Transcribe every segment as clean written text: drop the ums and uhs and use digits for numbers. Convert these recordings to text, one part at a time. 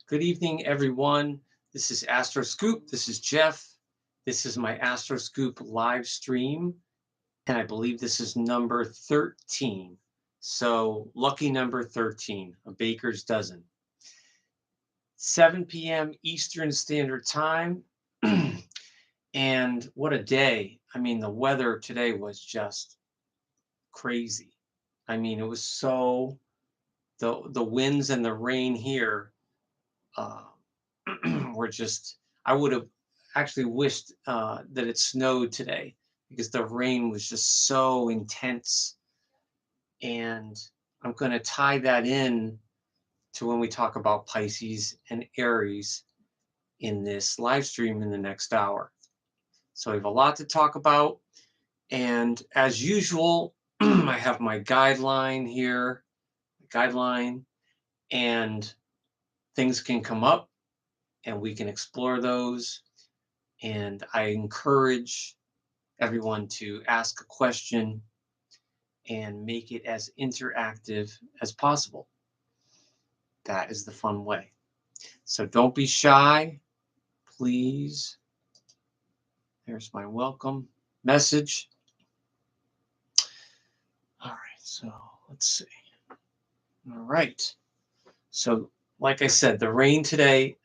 Good evening, everyone. This is Astroscoop. This is Jeff. This is my Astroscoop live stream, and I believe this is number 13. So, lucky number 13, a baker's dozen. 7 p.m. Eastern Standard Time. And what a day. I mean, the weather today was just crazy. I mean, it was so, the winds and the rain here uh, were just, I would have actually wished that it snowed today because the rain was just so intense. And I'm going to tie that in to when we talk about Pisces and Aries in this live stream in the next hour. So we have a lot to talk about. And as usual, I have my guideline here, and things can come up and we can explore those. And I encourage everyone to ask a question and make it as interactive as possible. That is the fun way. So don't be shy, please. There's my welcome message. All right, so let's see. All right. So, like I said, the rain today,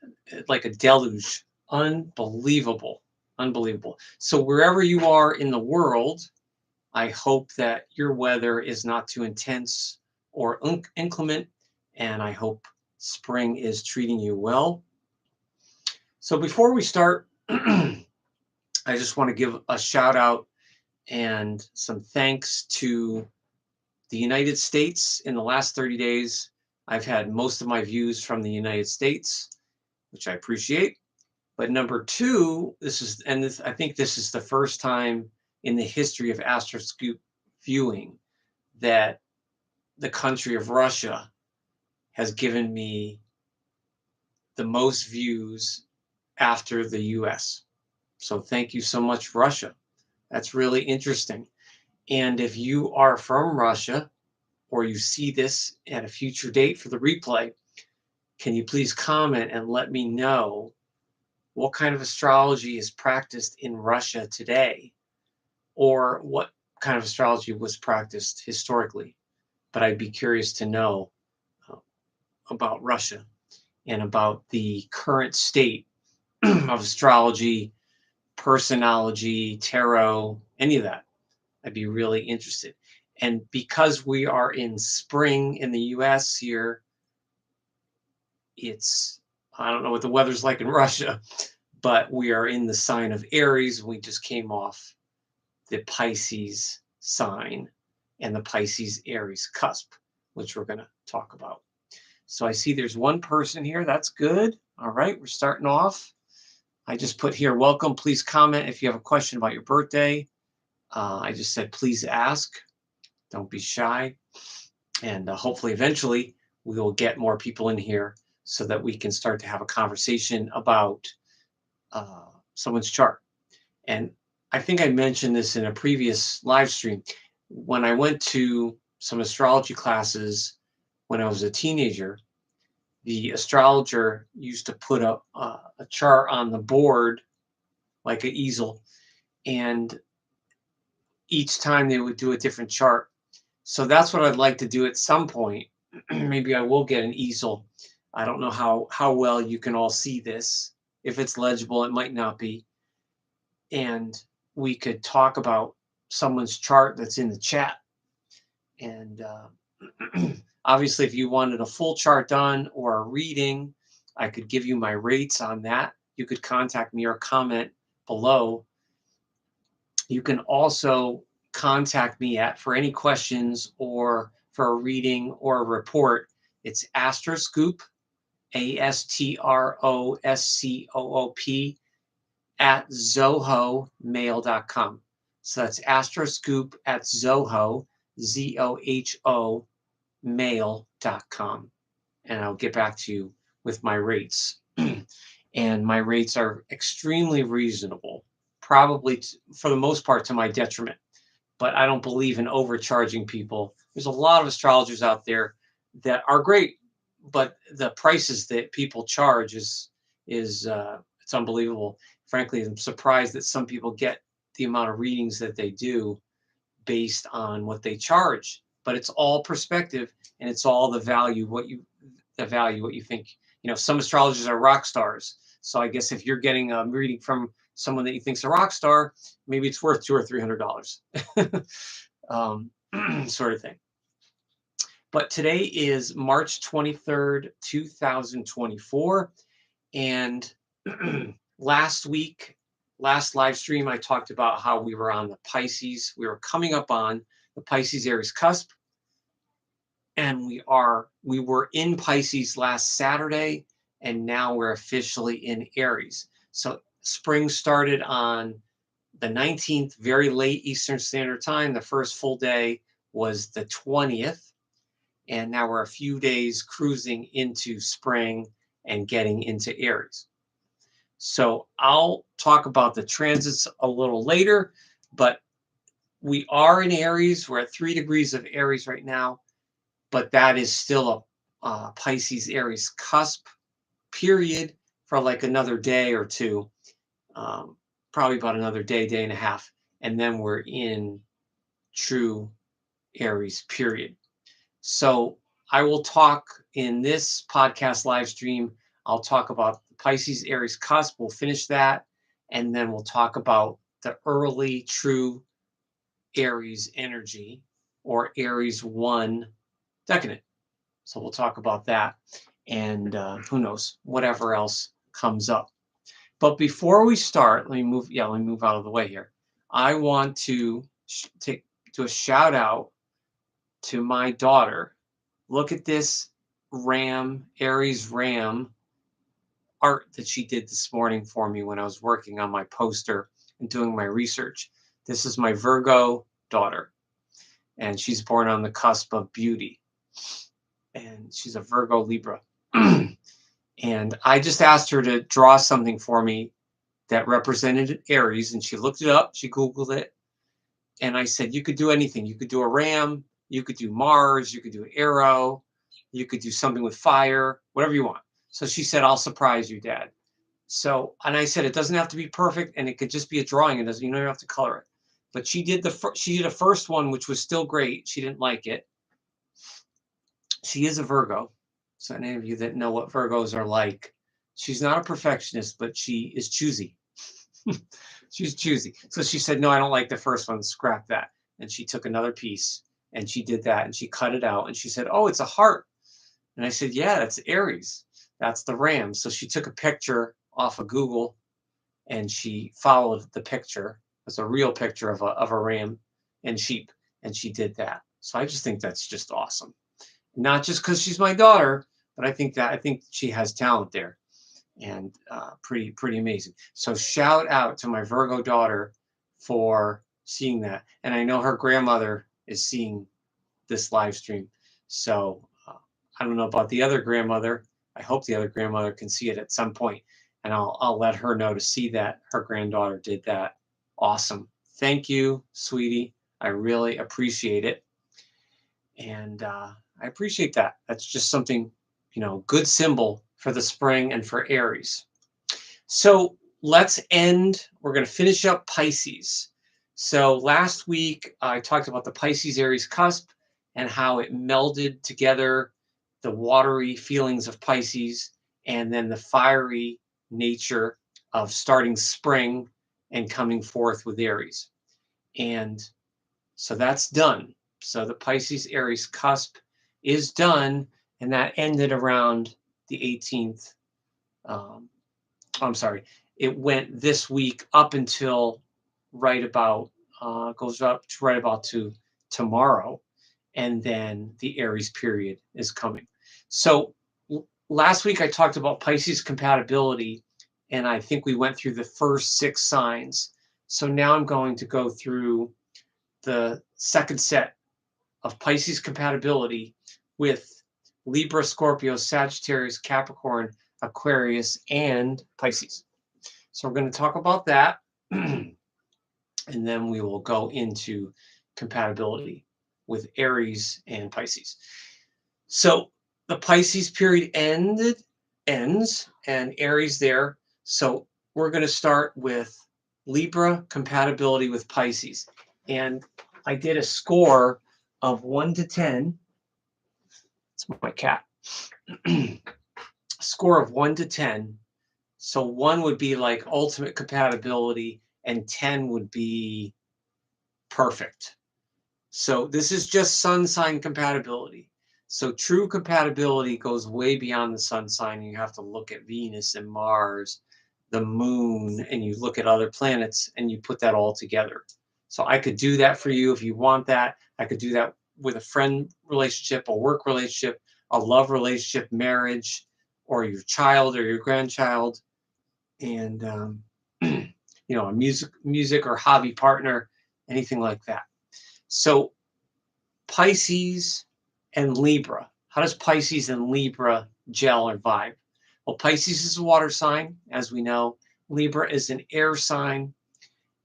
like a deluge, unbelievable, unbelievable. So, wherever you are in the world, I hope that your weather is not too intense or inclement, and I hope spring is treating you well. So before we start, I just want to give a shout out and some thanks to the United States. In the last 30 days, I've had most of my views from the United States, which I appreciate. But number two, I think this is the first time in the history of Astroscoop viewing that the country of Russia has given me the most views after the US. So thank you so much, Russia. That's really interesting. And if you are from Russia or you see this at a future date for the replay, can you please comment and let me know what kind of astrology is practiced in Russia today, or what kind of astrology was practiced historically? But I'd be curious to know about Russia and about the current state of astrology, personology, tarot, any of that. I'd be really interested. And because we are in spring in the US here, I don't know what the weather's like in Russia, but we are in the sign of Aries. We just came off the Pisces sign and the Pisces Aries cusp, which we're going to talk about. So I see there's one person here. That's good. All right, we're starting off. I just put here, welcome. Please comment if you have a question about your birthday. I just said, please ask. Don't be shy. And hopefully, eventually, we will get more people in here so that we can start to have a conversation about someone's chart. And I think I mentioned this in a previous live stream. When I went to some astrology classes when I was a teenager, the astrologer used to put a chart on the board like an easel, and each time they would do a different chart. So that's what I'd like to do at some point. Maybe I will get an easel. I don't know how well you can all see this. If it's legible, it might not be. And we could talk about someone's chart that's in the chat. And obviously, if you wanted a full chart done or a reading, I could give you my rates on that. You could contact me or comment below. You can also contact me for any questions or for a reading or a report. It's Astroscoop, ASTROSCOOP at zohomail.com. So that's Astroscoop at Zoho, ZOHO mail.com. And I'll get back to you with my rates. And my rates are extremely reasonable, probably for the most part to my detriment. But I don't believe in overcharging people. There's a lot of astrologers out there that are great, but the prices that people charge is it's unbelievable. Frankly, I'm surprised that some people get the amount of readings that they do based on what they charge. But it's all perspective, and it's all the value what you think. Some astrologers are rock stars. So I guess if you're getting a reading from someone that you think's a rock star, maybe it's worth $200 or $300, sort of thing. But today is March 23rd, 2024. And last live stream, I talked about how we were on the Pisces. We were coming up on the Pisces Aries cusp. And we were in Pisces last Saturday, and now we're officially in Aries. So spring started on the 19th, very late Eastern Standard Time. The first full day was the 20th. And now we're a few days cruising into spring and getting into Aries. So I'll talk about the transits a little later, but we are in Aries. We're at 3 degrees of Aries right now, but that is still a Pisces Aries cusp period for like another day or two, probably about another day and a half. And then we're in true Aries period. So I will talk in this podcast live stream. I'll talk about the Pisces Aries cusp. We'll finish that. And then we'll talk about the early true Aries energy, or Aries 1 decadent. So we'll talk about that. And who knows, whatever else comes up. But before we start, let me move out of the way here. I want to do a shout out to my daughter. Look at this Aries Ram art that she did this morning for me when I was working on my poster and doing my research. This is my Virgo daughter, and she's born on the cusp of beauty. And she's a Virgo Libra. And I just asked her to draw something for me that represented Aries, and she looked it up, she Googled it, and I said, you could do anything. You could do a ram, you could do Mars, you could do an arrow, you could do something with fire, whatever you want. So she said, I'll surprise you, Dad. So, and I said, it doesn't have to be perfect, and it could just be a drawing. You don't have to color it. But she did a first one, which was still great. She didn't like it. She is a Virgo. So any of you that know what Virgos are like, she's not a perfectionist, but she is choosy. She's choosy. So she said, no, I don't like the first one. Scrap that. And she took another piece and she did that and she cut it out. And she said, oh, it's a heart. And I said, yeah, that's Aries. That's the ram. So she took a picture off of Google and she followed the picture. It's a real picture of a ram and sheep. And she did that. So I just think that's just awesome. Not just because she's my daughter, but I think she has talent there, and pretty amazing. So shout out to my Virgo daughter for seeing that, and I know her grandmother is seeing this live stream. So I don't know about the other grandmother. I hope the other grandmother can see it at some point, and I'll let her know to see that her granddaughter did that. Awesome. Thank you, sweetie. I really appreciate it, and I appreciate that. That's just something, good symbol for the spring and for Aries. So we're going to finish up Pisces. So last week, I talked about the Pisces Aries cusp and how it melded together the watery feelings of Pisces and then the fiery nature of starting spring and coming forth with Aries. And so that's done. So the Pisces Aries cusp is done, and that ended around the 18th. I'm sorry, it went this week up until goes up to right about to tomorrow, and then the Aries period is coming. So last week I talked about Pisces compatibility, and I think we went through the first 6 signs. So now I'm going to go through the second set of Pisces compatibility with Libra, Scorpio, Sagittarius, Capricorn, Aquarius, and Pisces. So we're going to talk about that, and then we will go into compatibility with Aries and Pisces. So the Pisces period ends, and Aries there. So we're going to start with Libra compatibility with Pisces. And I did a score of 1 to 10. It's my cat. Score of 1 to 10. So 1 would be like ultimate compatibility, and 10 would be perfect. So this is just sun sign compatibility. So true compatibility goes way beyond the sun sign. You have to look at Venus and Mars, the moon, and you look at other planets and you put that all together. So I could do that for you if you want that. I could do that with a friend relationship, a work relationship, a love relationship, marriage, or your child or your grandchild, and you know, a music or hobby partner, anything like that. So Pisces and Libra. How does Pisces and Libra gel or vibe? Well, Pisces is a water sign, as we know. Libra is an air sign.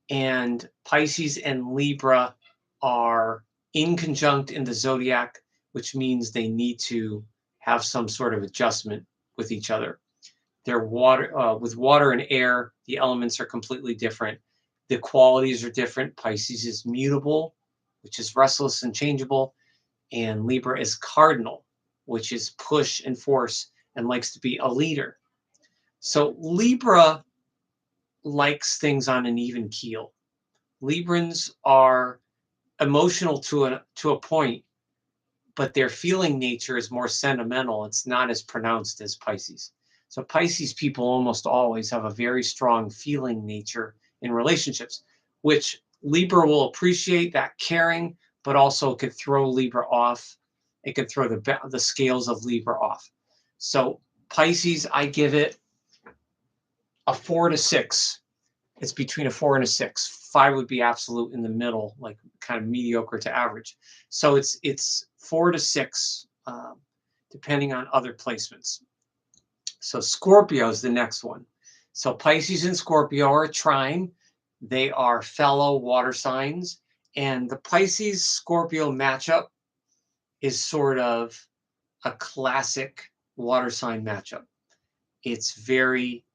And Pisces and Libra are inconjunct in the zodiac, which means they need to have some sort of adjustment with each other. They're water, with water and air, the elements are completely different. The qualities are different. Pisces is mutable, which is restless and changeable. And Libra is cardinal, which is push and force and likes to be a leader. So Libra likes things on an even keel. Librans are emotional to a point, but their feeling nature is more sentimental. It's not as pronounced as Pisces. So Pisces people almost always have a very strong feeling nature in relationships, which Libra will appreciate, that caring, but also could throw Libra off. It could throw the scales of Libra off. So Pisces, I give it a 4 to 6. It's between a 4 and a 6. 5 would be absolute in the middle, like kind of mediocre to average. So it's 4 to 6, depending on other placements. So Scorpio is the next one. So Pisces and Scorpio are a trine. They are fellow water signs. And the Pisces-Scorpio matchup is sort of a classic water sign matchup. It's very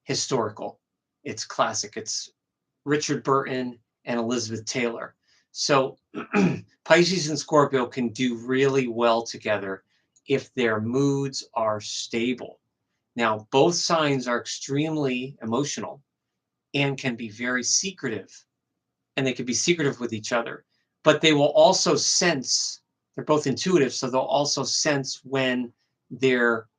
historical. It's classic. It's Richard Burton and Elizabeth Taylor. So Pisces and Scorpio can do really well together if their moods are stable. Now, both signs are extremely emotional and can be very secretive, and they can be secretive with each other, but they will also sense, they're both intuitive, so they'll also sense when their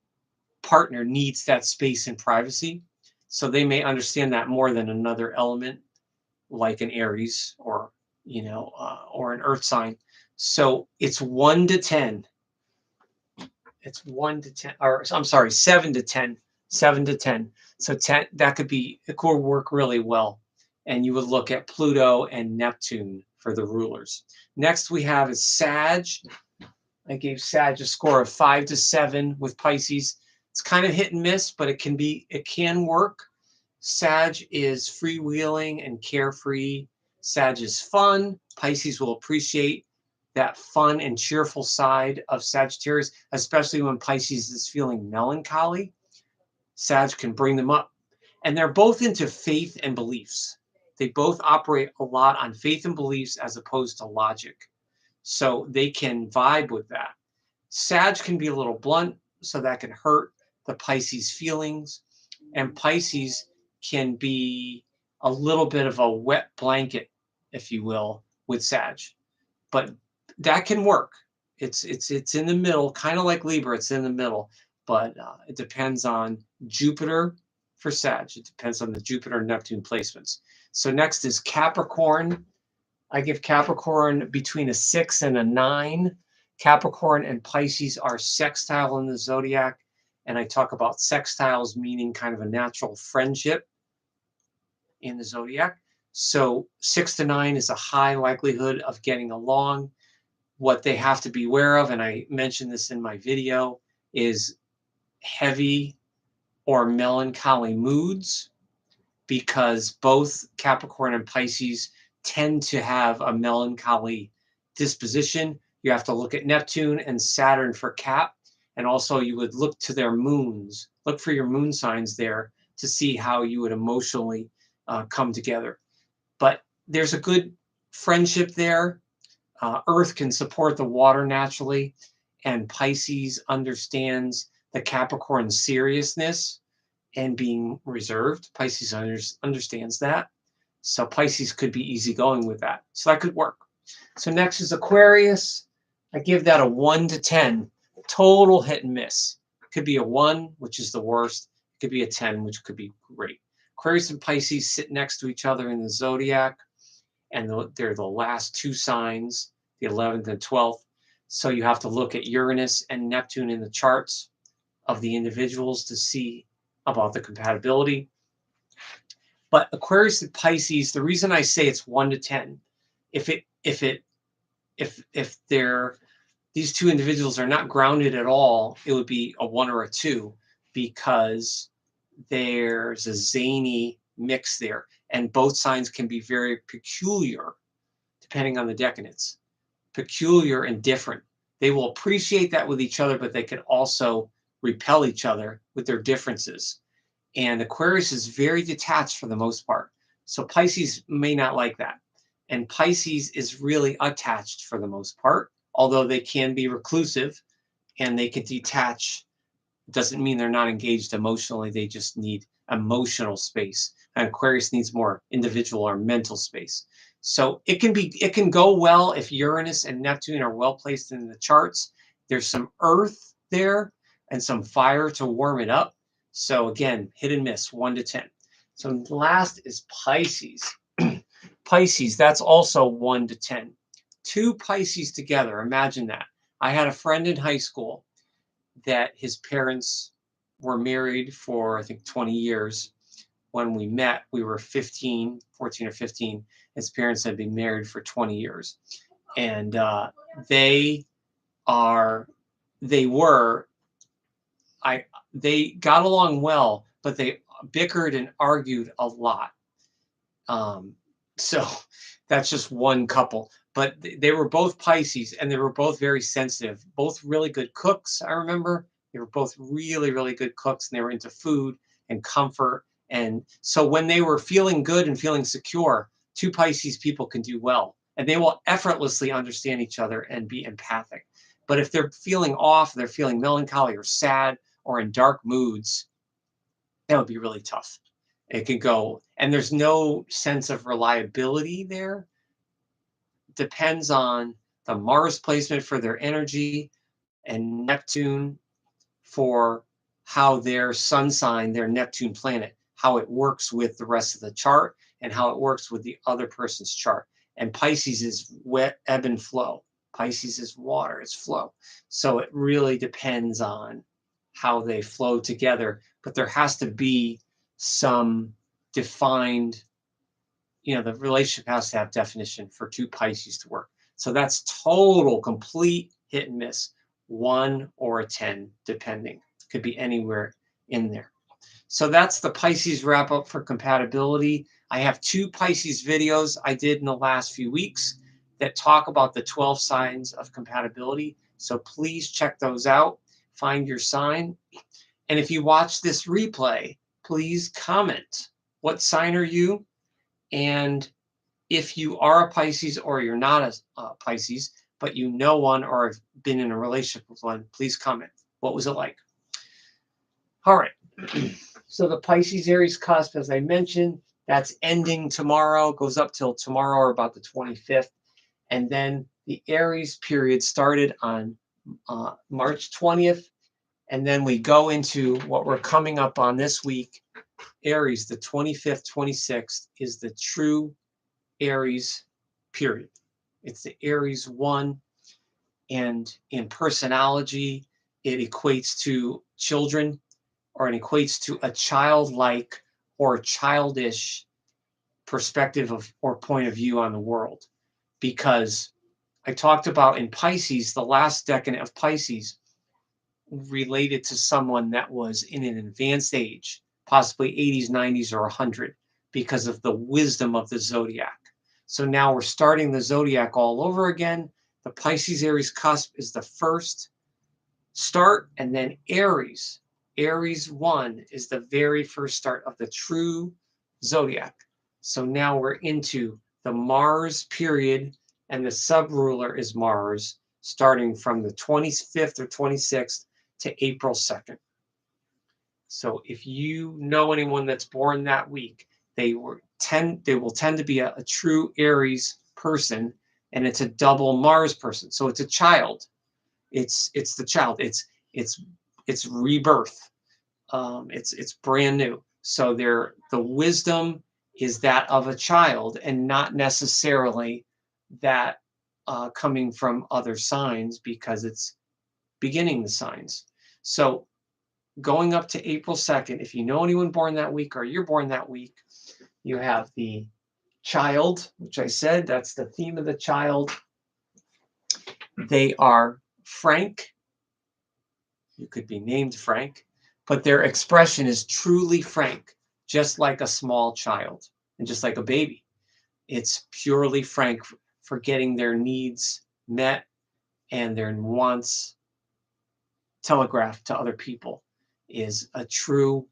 partner needs that space and privacy. So they may understand that more than another element, like an Aries or, you know, or an earth sign. So it's 1 to 10. It's 1 to 10, or I'm sorry, 7 to 10. 7 to 10. So 10, that could be, it could work really well. And you would look at Pluto and Neptune for the rulers. Next we have is Sag. I gave Sag a score of 5 to 7 with Pisces. It's kind of hit and miss, but it can work. Sag is freewheeling and carefree. Sag is fun. Pisces will appreciate that fun and cheerful side of Sagittarius, especially when Pisces is feeling melancholy. Sag can bring them up. And they're both into faith and beliefs. They both operate a lot on faith and beliefs as opposed to logic. So they can vibe with that. Sag can be a little blunt, so that can hurt the Pisces feelings. And Pisces can be a little bit of a wet blanket, if you will, with Sag. But that can work. It's in the middle, kind of like Libra. It's in the middle, but it depends on Jupiter for Sag. It depends on the Jupiter and Neptune placements. So next is Capricorn. I give Capricorn between a 6 and a 9. Capricorn and Pisces are sextile in the zodiac, and I talk about sextiles meaning kind of a natural friendship in the zodiac. So 6 to 9 is a high likelihood of getting along. What they have to be aware of, and I mentioned this in my video, is heavy or melancholy moods, because both Capricorn and Pisces tend to have a melancholy disposition. You have to look at Neptune and Saturn for Cap. And also you would look to their moons, look for your moon signs there to see how you would emotionally come together. But there's a good friendship there. Earth can support the water naturally, and Pisces understands the Capricorn seriousness and being reserved. Pisces understands that. So Pisces could be easygoing with that. So that could work. So next is Aquarius. I give that a 1 to 10. Total hit and miss. Could be a 1, which is the worst. It could be a 10, which could be great. Aquarius and Pisces sit next to each other in the zodiac, and they're the last two signs, the 11th and 12th. So you have to look at Uranus and Neptune in the charts of the individuals to see about the compatibility. But Aquarius and Pisces, the reason I say it's 1 to 10, if they're these two individuals are not grounded at all, it would be a 1 or a 2, because there's a zany mix there, and both signs can be very peculiar depending on the decanates. Peculiar and different. They will appreciate that with each other, but they could also repel each other with their differences. And Aquarius is very detached for the most part. So Pisces may not like that. And Pisces is really attached for the most part, although they can be reclusive and they can detach. Doesn't mean they're not engaged emotionally. They just need emotional space. And Aquarius needs more individual or mental space. So it can go well if Uranus and Neptune are well placed in the charts. There's some earth there and some fire to warm it up. So again, hit and miss, 1 to 10. So last is Pisces. Pisces, that's also 1 to 10. Two Pisces together, imagine that. I had a friend in high school that his parents were married for, I think, 20 years. When we met, we were 14 or 15. His parents had been married for 20 years. And they got along well, but they bickered and argued a lot. So that's just one couple. But they were both Pisces, and they were both very sensitive, both really good cooks. I remember they were both really, really good cooks, and they were into food and comfort. And so when they were feeling good and feeling secure, two Pisces people can do well, and they will effortlessly understand each other and be empathic. But if they're feeling off, they're feeling melancholy or sad or in dark moods, that would be really tough. It can go, and there's no sense of reliability there. Depends on the Mars placement for their energy and Neptune for how their sun sign, their Neptune planet, how it works with the rest of the chart and how it works with the other person's chart. And Pisces is wet, ebb and flow. Pisces is water, it's flow. So it really depends on how they flow together. But there has to be some defined, the relationship has to have definition for two Pisces to work. So that's total, complete hit and miss, 1 or a 10, depending. Could be anywhere in there. So that's the Pisces wrap up for compatibility. I have 2 Pisces videos I did in the last few weeks that talk about the 12 signs of compatibility. So please check those out. Find your sign. And if you watch this replay, please comment. What sign are you? And if you are a Pisces or you're not a Pisces, but you know one or have been in a relationship with one, please comment. What was it like? All right. So the Pisces Aries cusp, as I mentioned, that's ending tomorrow, goes up till tomorrow or about the 25th. And then the Aries period started on March 20th. And then we go into what we're coming up on this week. Aries, the 25th, 26th is the true Aries period. It's the Aries 1. And in personality, it equates to children, or it equates to a childlike or childish perspective of or point of view on the world. Because I talked about in Pisces, the last decade of Pisces related to someone that was in an advanced age, possibly 80s, 90s, or 100, because of the wisdom of the zodiac. So now we're starting the zodiac all over again. The Pisces Aries cusp is the first start, and then Aries. Aries 1 is the very first start of the true zodiac. So now we're into the Mars period, and the sub-ruler is Mars, starting from the 25th or 26th to April 2nd. So if you know anyone that's born that week, they will tend to be a true Aries person, and it's a double Mars person. So it's a child. It's the child. It's rebirth. It's brand new. So the wisdom is that of a child, and not necessarily that coming from other signs, because it's beginning the signs. So going up to April 2nd, if you know anyone born that week or you're born that week, you have the child, which I said, that's the theme of the child. They are frank. You could be named Frank, but their expression is truly frank, just like a small child and just like a baby. It's purely frank for getting their needs met and their wants telegraphed to other people. Is a true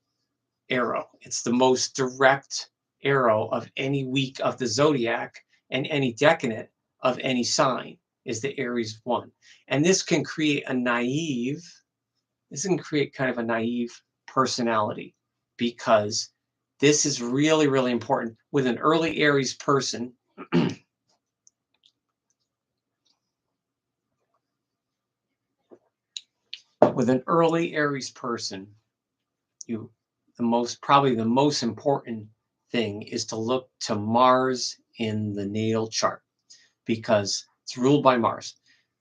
arrow. It's the most direct arrow of any week of the zodiac, and any decade of any sign is the Aries 1. And this can create kind of a naive personality, because this is really, really important with an early Aries person. With an early Aries person, probably the most important thing is to look to Mars in the natal chart, because it's ruled by Mars.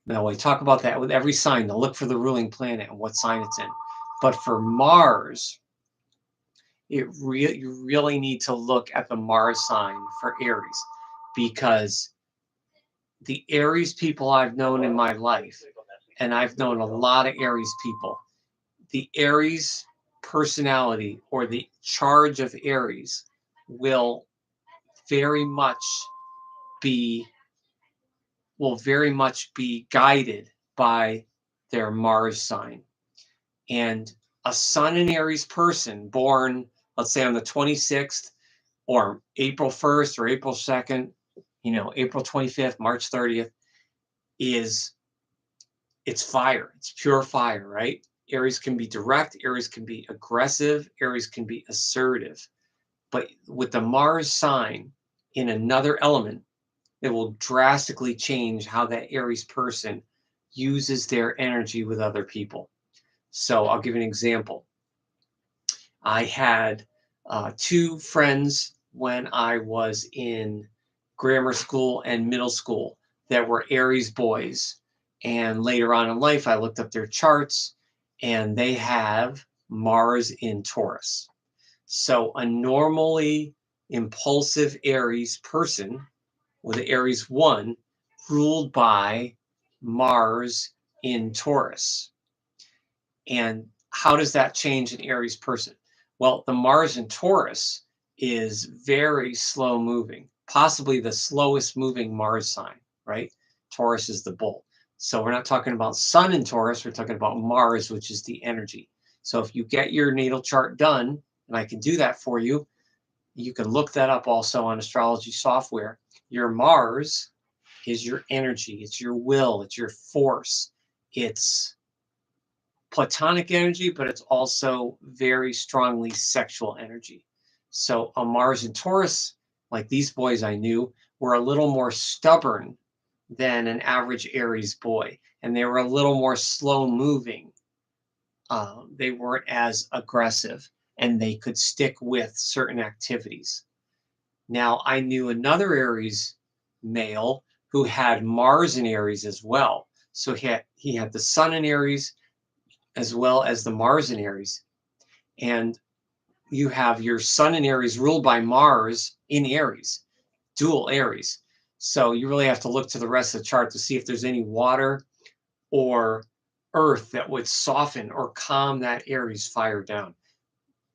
Now, we talk about that with every sign, to look for the ruling planet and what sign it's in. But for Mars, you really need to look at the Mars sign for Aries, because the Aries people I've known in my life, and I've known a lot of Aries people, the Aries personality or the charge of Aries will very much be guided by their Mars sign. And a Sun in Aries person born, let's say on the 26th or April 1st or April 2nd, April 25th, March 30th, it's fire. It's pure fire, right? Aries can be direct, Aries can be aggressive, Aries can be assertive. But with the Mars sign in another element, it will drastically change how that Aries person uses their energy with other people. So I'll give you an example. I had two friends when I was in grammar school and middle school that were Aries boys. And later on in life, I looked up their charts, and they have Mars in Taurus. So a normally impulsive Aries person with Aries 1 ruled by Mars in Taurus. And how does that change an Aries person? Well, the Mars in Taurus is very slow moving, possibly the slowest moving Mars sign, right? Taurus is the bull. So we're not talking about Sun in Taurus, we're talking about Mars, which is the energy. So if you get your natal chart done, and I can do that for you, you can look that up also on astrology software. Your Mars is your energy, it's your will, it's your force, it's platonic energy, but it's also very strongly sexual energy. So a Mars in Taurus, like these boys I knew, were a little more stubborn than an average Aries boy, and they were a little more slow moving. They weren't as aggressive, and they could stick with certain activities. Now, I knew another Aries male who had Mars in Aries as well. So he had the Sun in Aries as well as the Mars in Aries. And you have your Sun in Aries ruled by Mars in Aries, dual Aries. So you really have to look to the rest of the chart to see if there's any water or earth that would soften or calm that Aries fire down.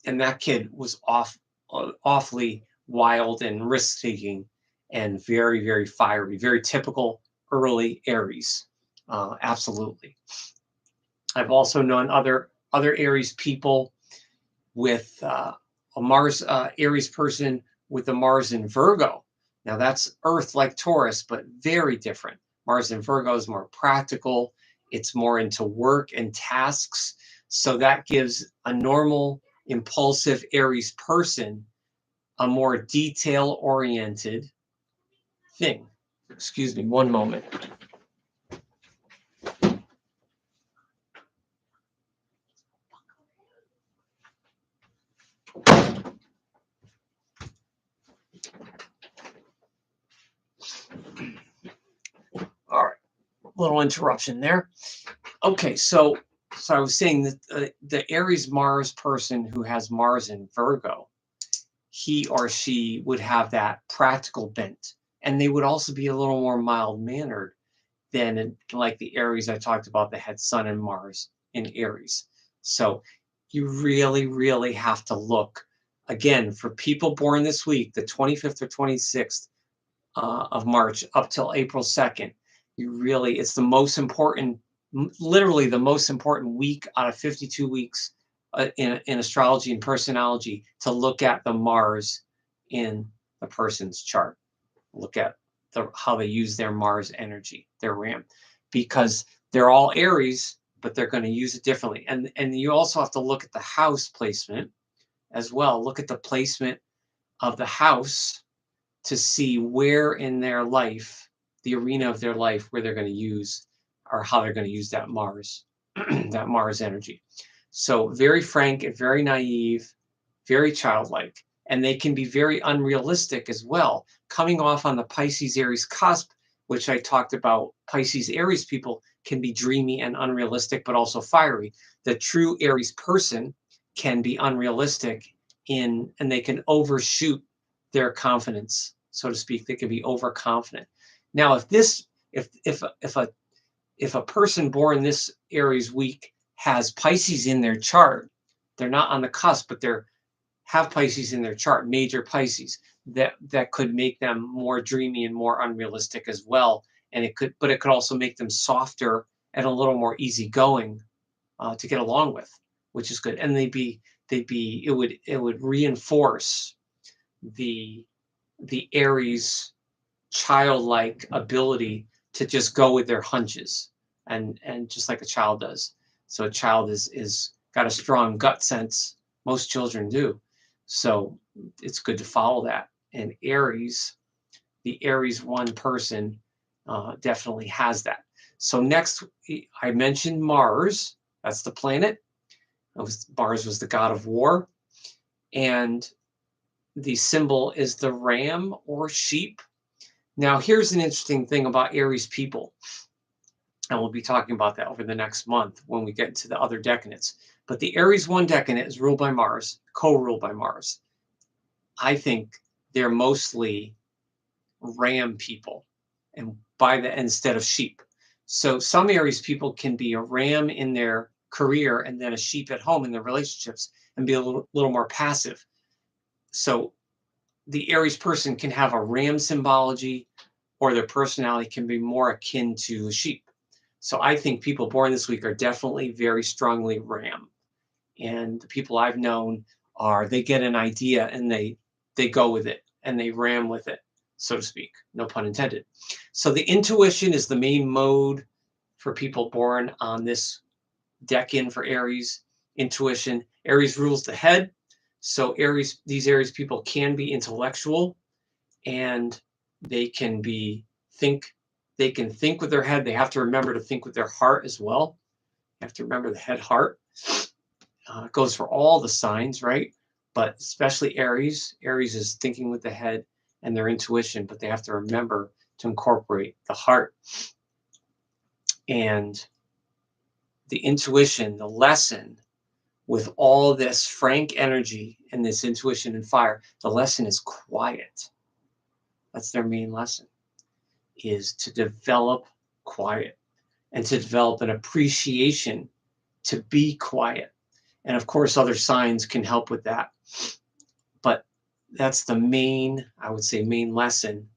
And that kid was awfully wild and risk-taking and very, very fiery, very typical early Aries. Absolutely. I've also known other Aries people with a Mars Aries person with a Mars in Virgo. Now that's Earth like Taurus, but very different. Mars in Virgo is more practical. It's more into work and tasks. So that gives a normal, impulsive Aries person a more detail-oriented thing. Excuse me, one moment. All right, little interruption there. Okay, so I was saying that the Aries Mars person who has Mars in Virgo, he or she would have that practical bent, and they would also be a little more mild-mannered than like the Aries I talked about that had Sun and Mars in Aries. So you really, really have to look again for people born this week, the 25th or 26th of March up till April 2nd. It's the most important, literally the most important week out of 52 weeks in astrology and personology to look at the Mars in the person's chart. Look at how they use their Mars energy, their RAM, because they're all Aries, but they're going to use it differently. And you also have to look at the house placement as well. Look at the placement of the house to see where in their life, the arena of their life, where they're going to use or how they're going to use that Mars, that Mars energy. So very frank and very naive, very childlike. And they can be very unrealistic as well. Coming off on the Pisces Aries cusp, which I talked about, Pisces Aries people can be dreamy and unrealistic, but also fiery. The true Aries person can be unrealistic and they can overshoot their confidence, so to speak. They can be overconfident. Now, if a person born this Aries week has Pisces in their chart, they're not on the cusp, but they're have Pisces in their chart, major Pisces, that could make them more dreamy and more unrealistic as well. And it could also make them softer and a little more easygoing to get along with, which is good. And it would reinforce the Aries childlike ability to just go with their hunches and just like a child does. So a child is got a strong gut sense. Most children do. So it's good to follow that. And Aries, the Aries one person definitely has that. So next, I mentioned Mars. That's the planet. Mars was the god of war. And the symbol is the ram or sheep. Now, here's an interesting thing about Aries people. And we'll be talking about that over the next month when we get into the other decanates. But the Aries 1 decanate is ruled by Mars, co-ruled by Mars. I think they're mostly ram people and instead of sheep. So some Aries people can be a ram in their career and then a sheep at home in their relationships and be a little more passive. So the Aries person can have a ram symbology, or their personality can be more akin to a sheep. So I think people born this week are definitely very strongly ram. And the people I've known they get an idea and they go with it and they ram with it, so to speak. No pun intended. So the intuition is the main mode for people born on this decan for Aries. Intuition. Aries rules the head. So these Aries people can be intellectual and they can think with their head. They have to remember to think with their heart as well. You have to remember the head heart. It goes for all the signs, right? But especially Aries. Aries is thinking with the head and their intuition, but they have to remember to incorporate the heart. And the intuition, the lesson with all this frank energy and this intuition and fire, the lesson is quiet. That's their main lesson, is to develop quiet and to develop an appreciation to be quiet. And of course, other signs can help with that. But that's the main, I would say, main lesson.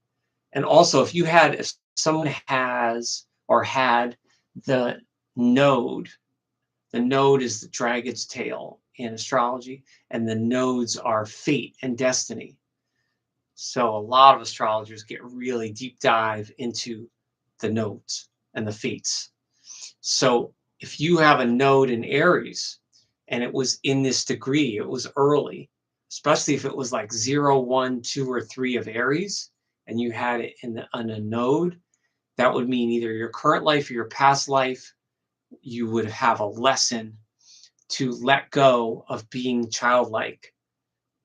And also, if someone has or had the node The node is the dragon's tail in astrology, and the nodes are fate and destiny. So a lot of astrologers get really deep dive into the nodes and the fates. So if you have a node in Aries and it was in this degree, it was early, especially if it was like 0, 1, 2, or 3 of Aries, and you had it on a node, that would mean either your current life or your past life, you would have a lesson to let go of being childlike,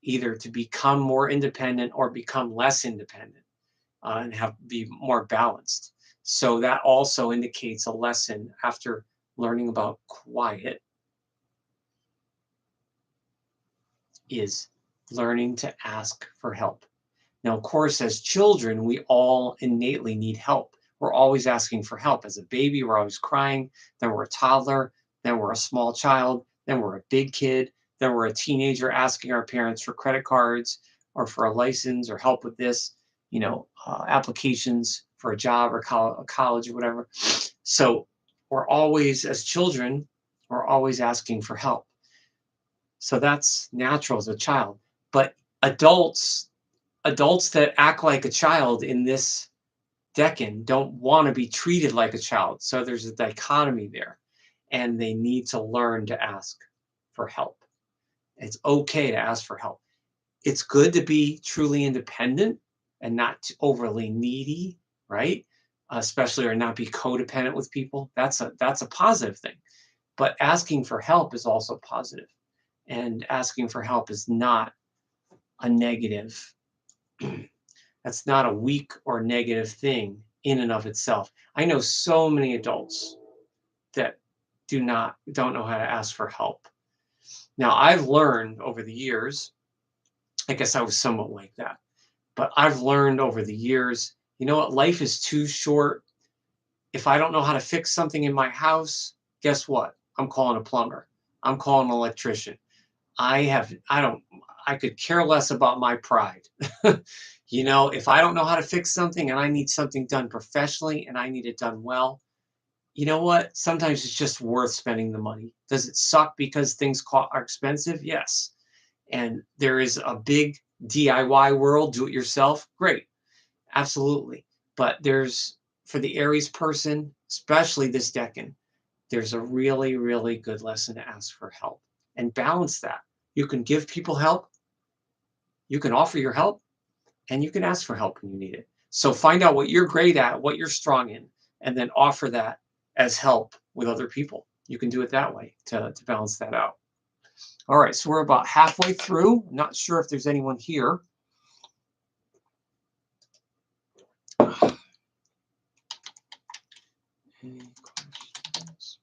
either to become more independent or become less independent, and be more balanced. So that also indicates a lesson after learning about quiet is learning to ask for help. Now, of course, as children, we all innately need help. We're always asking for help. As a baby, we're always crying. Then we're a toddler. Then we're a small child. Then we're a big kid. Then we're a teenager asking our parents for credit cards or for a license or help with this, applications for a job or college or whatever. So we're always, as children, we're always asking for help. So that's natural as a child. But adults that act like a child in this decan don't want to be treated like a child. So there's a dichotomy there, and they need to learn to ask for help. It's okay to ask for help. It's good to be truly independent and not overly needy, right? Especially, or not be codependent with people. That's a positive thing. But asking for help is also positive. And asking for help is not a negative. That's not a weak or negative thing in and of itself. I know so many adults that don't know how to ask for help. Now, I've learned over the years, I guess I was somewhat like that, but I've learned over the years, you know what? Life is too short. If I don't know how to fix something in my house, guess what? I'm calling a plumber. I'm calling an electrician. I could care less about my pride. If I don't know how to fix something and I need something done professionally and I need it done well, you know what? Sometimes it's just worth spending the money. Does it suck because things are expensive? Yes. And there is a big DIY world, do it yourself. Great. Absolutely. But for the Aries person, especially this decan, there's a really, really good lesson to ask for help and balance that. You can give people help. You can offer your help, and you can ask for help when you need it. So find out what you're great at, what you're strong in, and then offer that as help with other people. You can do it that way to balance that out. All right, so we're about halfway through. Not sure if there's anyone here. Any questions?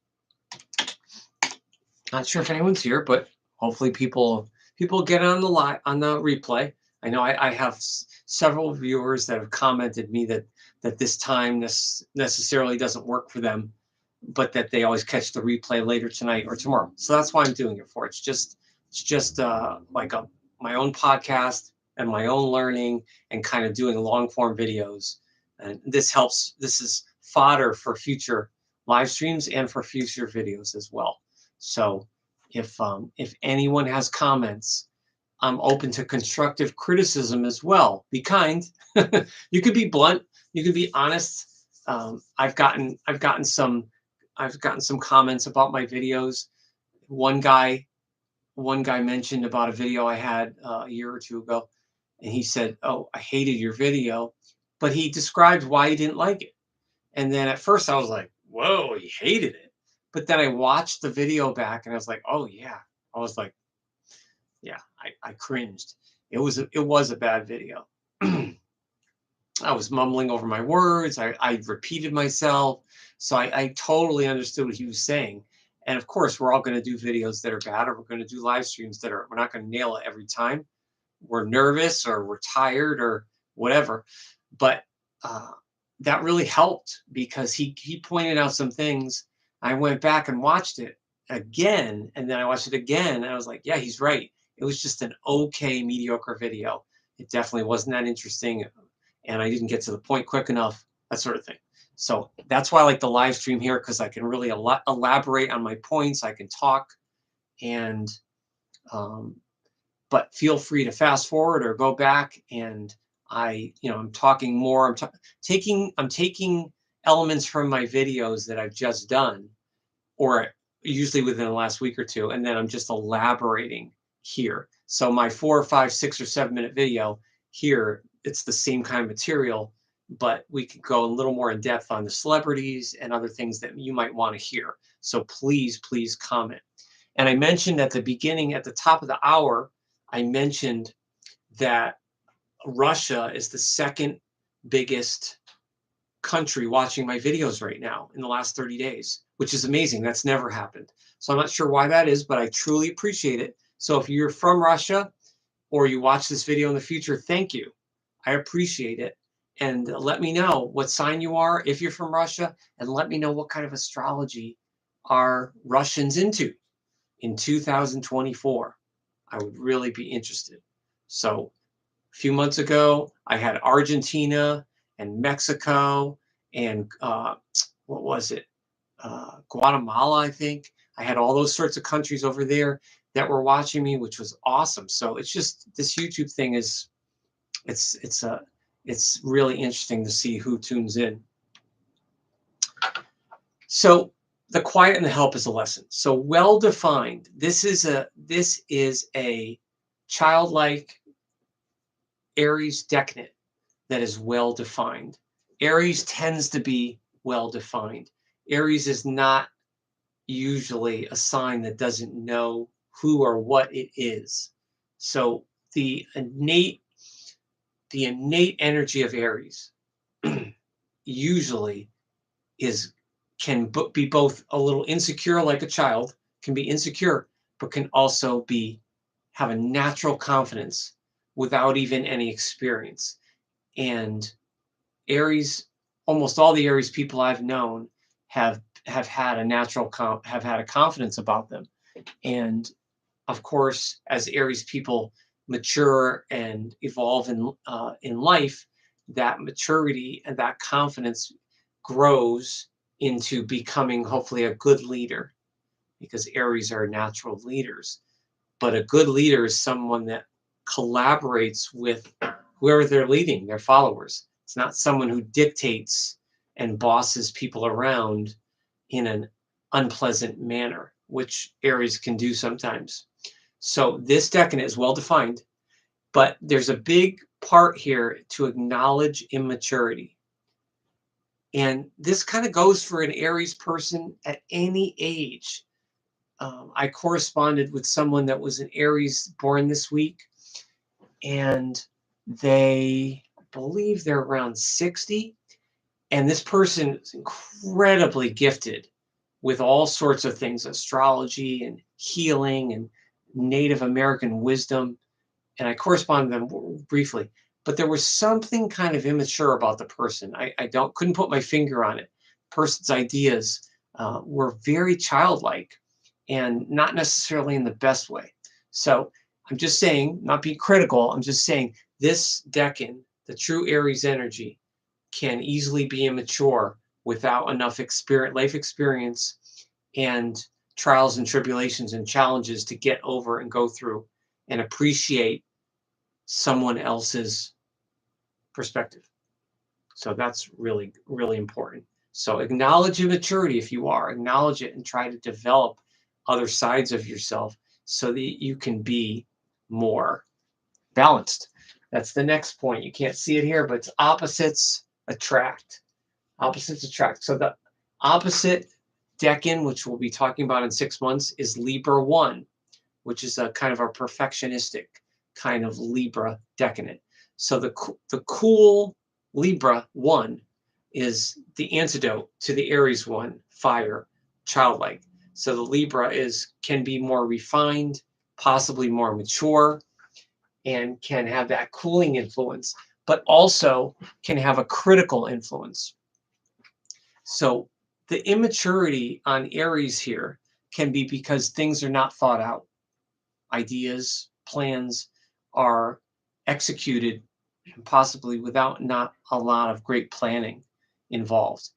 Not sure if anyone's here, but hopefully people get on the replay. I know I have several viewers that have commented me that this time necessarily doesn't work for them, but that they always catch the replay later tonight or tomorrow. So that's why I'm doing it for. It's just like my own podcast and my own learning and kind of doing long form videos. And this helps. This is fodder for future live streams and for future videos as well. So if anyone has comments, I'm open to constructive criticism as well. Be kind. You could be blunt. You could be honest. I've gotten some comments about my videos. One guy mentioned about a video I had a year or two ago, and he said, "Oh, I hated your video," but he described why he didn't like it. And then at first I was like, "Whoa, he hated it." But then I watched the video back, and I was like, "Oh yeah." I was like, "Yeah, I cringed." It was a bad video. I was mumbling over my words. I repeated myself. So I totally understood what he was saying. And of course, we're all going to do videos that are bad, or we're going to do live streams we're not going to nail it every time. We're nervous or we're tired or whatever. But that really helped because he pointed out some things. I went back and watched it again, and then I watched it again, and I was like, yeah, he's right. It was just an okay, mediocre video. It definitely wasn't that interesting, and I didn't get to the point quick enough, that sort of thing. So that's why I like the live stream here, because I can really elaborate on my points. I can talk, and but feel free to fast forward or go back, and I'm talking more. I'm taking elements from my videos that I've just done, or usually within the last week or two, and then I'm just elaborating here. So my 4 or 5, 6 or 7 minute video here, it's the same kind of material, but we could go a little more in depth on the celebrities and other things that you might want to hear. So please, please comment. And I mentioned at the beginning, at the top of the hour, I mentioned that Russia is the second biggest country watching my videos right now in the last 30 days, which is amazing. That's never happened. So I'm not sure why that is, but I truly appreciate it. So if you're from Russia or you watch this video in the future, thank you. I appreciate it. And let me know what sign you are if you're from Russia, and let me know what kind of astrology are Russians into in 2024. I would really be interested. So a few months ago, I had Argentina and Mexico and what was it? Guatemala, I think. I had all those sorts of countries over there that were watching me, which was awesome. So it's just, this YouTube thing is, it's really interesting to see who tunes in. So the quiet and the help is a lesson. So well defined. This is a childlike Aries decadent that is well defined. Aries tends to be well defined. Aries is not usually a sign that doesn't know who or what it is. So the innate energy of Aries usually can be both a little insecure, like a child can be insecure, but can also have a natural confidence without even any experience. And Aries, almost all the Aries people I've known have had a confidence about them. And of course, as Aries people mature and evolve in life, that maturity and that confidence grows into becoming hopefully a good leader, because Aries are natural leaders. But a good leader is someone that collaborates with whoever they're leading, their followers. It's not someone who dictates and bosses people around in an unpleasant manner, which Aries can do sometimes. So this decade is well defined, but there's a big part here to acknowledge immaturity. And this kind of goes for an Aries person at any age. I corresponded with someone that was an Aries born this week, and I believe they're around 60. And this person is incredibly gifted with all sorts of things, astrology and healing and Native American wisdom. And I corresponded with them briefly, but there was something kind of immature about the person. I couldn't put my finger on it. Person's ideas were very childlike and not necessarily in the best way. So I'm just saying, not being critical, I'm just saying this decan, the true Aries energy, can easily be immature without enough life experience and trials and tribulations and challenges to get over and go through and appreciate someone else's perspective. So that's really, really important. So acknowledge immaturity if you are. Acknowledge it and try to develop other sides of yourself so that you can be more balanced. That's the next point. You can't see it here, but it's opposites attract. Opposites attract. So the opposite decan, which we'll be talking about in 6 months, is Libra 1, which is a kind of a perfectionistic kind of Libra decadent. So the cool Libra 1 is the antidote to the Aries 1, fire, childlike. So the Libra can be more refined, possibly more mature, and can have that cooling influence, but also can have a critical influence. So the immaturity on Aries here can be because things are not thought out. Ideas, plans are executed possibly without not a lot of great planning involved.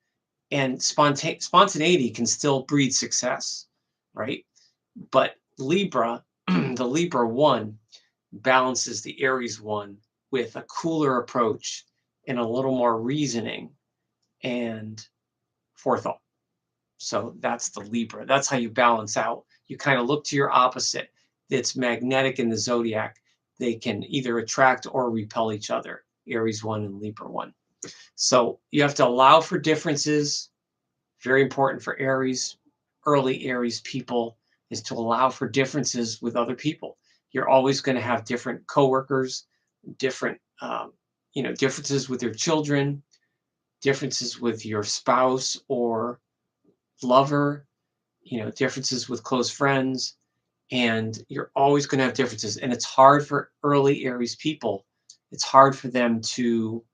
And spontaneity can still breed success, right? But Libra, the Libra one, balances the Aries one with a cooler approach and a little more reasoning and forethought. So that's the Libra. That's how you balance out. You kind of look to your opposite. It's magnetic in the zodiac. They can either attract or repel each other, Aries one and Libra one. So you have to allow for differences. Very important for Aries, early Aries people, is to allow for differences with other people. You're always going to have different coworkers, different, differences with your children, differences with your spouse or lover, differences with close friends, and you're always going to have differences. And it's hard for early Aries people. It's hard for them to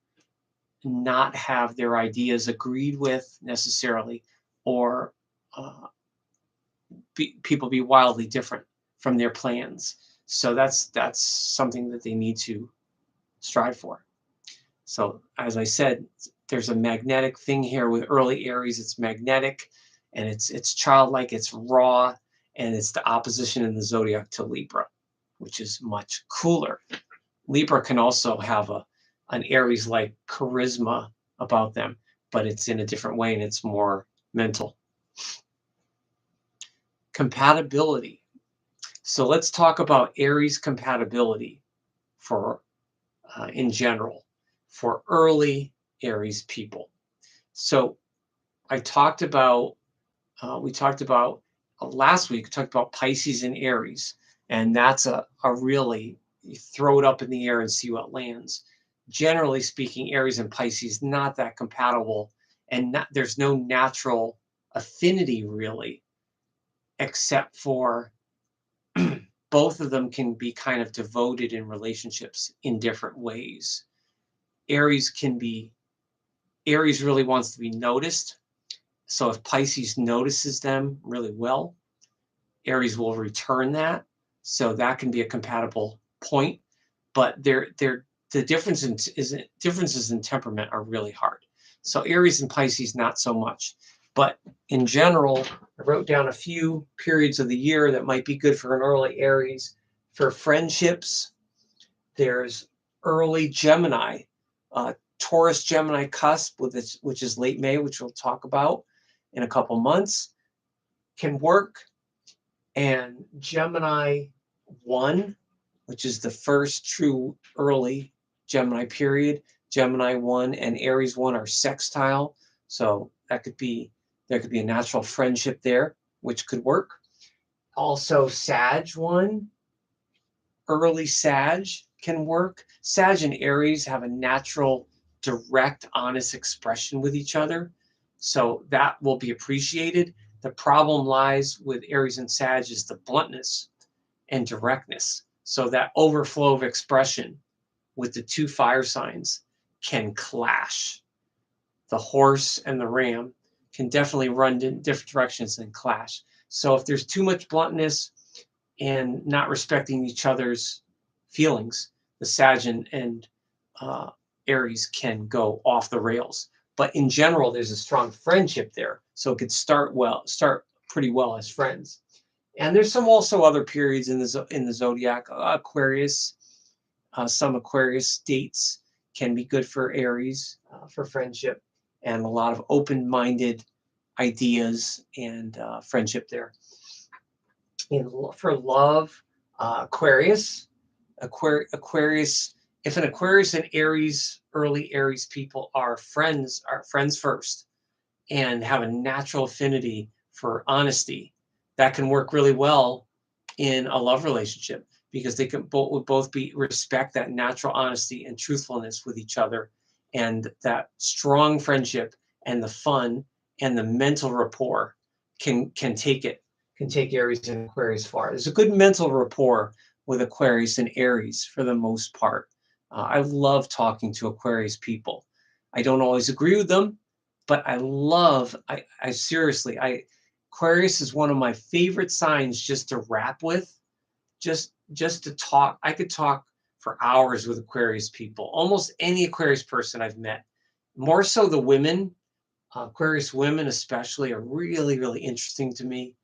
not have their ideas agreed with necessarily, or people be wildly different from their plans. So that's something that they need to strive for. So as I said, there's a magnetic thing here with early Aries. It's magnetic, and it's childlike, it's raw, and it's the opposition in the zodiac to Libra, which is much cooler. Libra can also have an Aries-like charisma about them, but it's in a different way, and it's more mental. Compatibility. So let's talk about Aries compatibility for in general for early Aries people. So I talked about we talked about last week. We talked about Pisces and Aries, and that's a really, you throw it up in the air and see what lands. Generally speaking, Aries and Pisces not that compatible, and there's no natural affinity really, except for both of them can be kind of devoted in relationships in different ways. Aries really wants to be noticed. So if Pisces notices them really well, Aries will return that. So that can be a compatible point. But the differences in temperament are really hard. So Aries and Pisces, not so much. But in general, I wrote down a few periods of the year that might be good for an early Aries. For friendships, there's early Gemini, Taurus Gemini cusp, which is late May, which we'll talk about in a couple months, can work. And Gemini 1, which is the first true early Gemini period, Gemini 1 and Aries 1 are sextile. So there could be a natural friendship there, which could work. Also, Sag 1, early Sag can work. Sag and Aries have a natural, direct, honest expression with each other. So that will be appreciated. The problem lies with Aries and Sag is the bluntness and directness. So that overflow of expression with the two fire signs can clash. The horse and the ram can definitely run in different directions and clash. So if there's too much bluntness and not respecting each other's feelings, the Sag and Aries can go off the rails. But in general, there's a strong friendship there, so it could start pretty well as friends. And there's also other periods in the zodiac. Aquarius, some Aquarius dates can be good for Aries for friendship, and a lot of open-minded ideas and friendship there. For love, Aquarius, if an Aquarius and Aries, early Aries people are friends first and have a natural affinity for honesty, that can work really well in a love relationship, because they can both respect that natural honesty and truthfulness with each other, and that strong friendship and the fun and the mental rapport can take Aries and Aquarius far. There's a good mental rapport with Aquarius and Aries for the most part. I love talking to Aquarius people. I don't always agree with them, but seriously, Aquarius is one of my favorite signs just to rap with, just to talk. I could talk for hours with Aquarius people, almost any Aquarius person I've met, more so the women. Aquarius women especially are really, really interesting to me.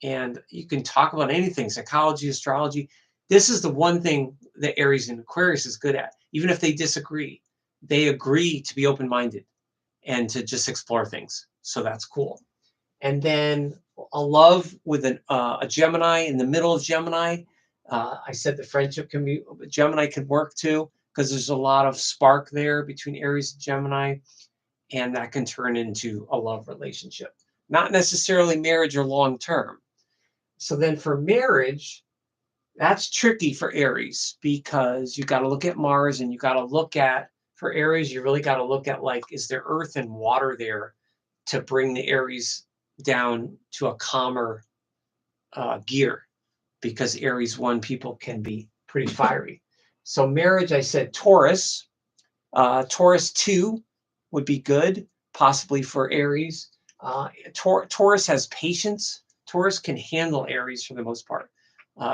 And you can talk about anything, psychology, astrology. This is the one thing that Aries and Aquarius is good at. Even if they disagree, they agree to be open-minded and to just explore things. So that's cool. And then a love with a Gemini in the middle of Gemini. I said the friendship can be, Gemini can work too, because there's a lot of spark there between Aries and Gemini, and that can turn into a love relationship. Not necessarily marriage or long term. So then for marriage, that's tricky for Aries because you got to look at Mars, and you got to look at, for Aries, you really got to look at, like, is there earth and water there to bring the Aries down to a calmer gear, because Aries 1 people can be pretty fiery. So marriage, I said Taurus. Taurus 2 would be good, possibly for Aries. Taurus has patience. Taurus can handle Aries for the most part.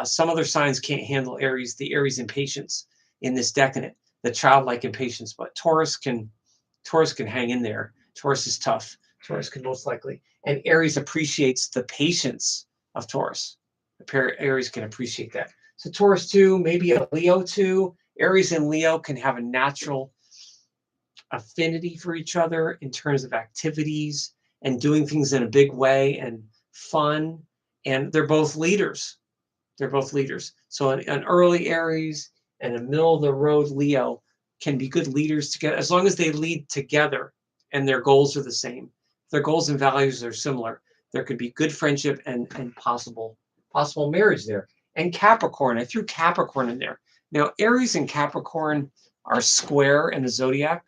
Some other signs can't handle Aries, the Aries impatience in this decadent, the childlike impatience, but Taurus can hang in there. Taurus is tough. Taurus can most likely. And Aries appreciates the patience of Taurus. Aries can appreciate that. So Taurus 2, maybe a Leo 2. Aries and Leo can have a natural affinity for each other in terms of activities and doing things in a big way and fun. And they're both leaders. They're both leaders. So an early Aries and a middle of the road Leo can be good leaders together, as long as they lead together and their goals are the same. If their goals and values are similar, there could be good friendship and possible marriage there. And Capricorn, I threw Capricorn in there. Now, Aries and Capricorn are square in the zodiac.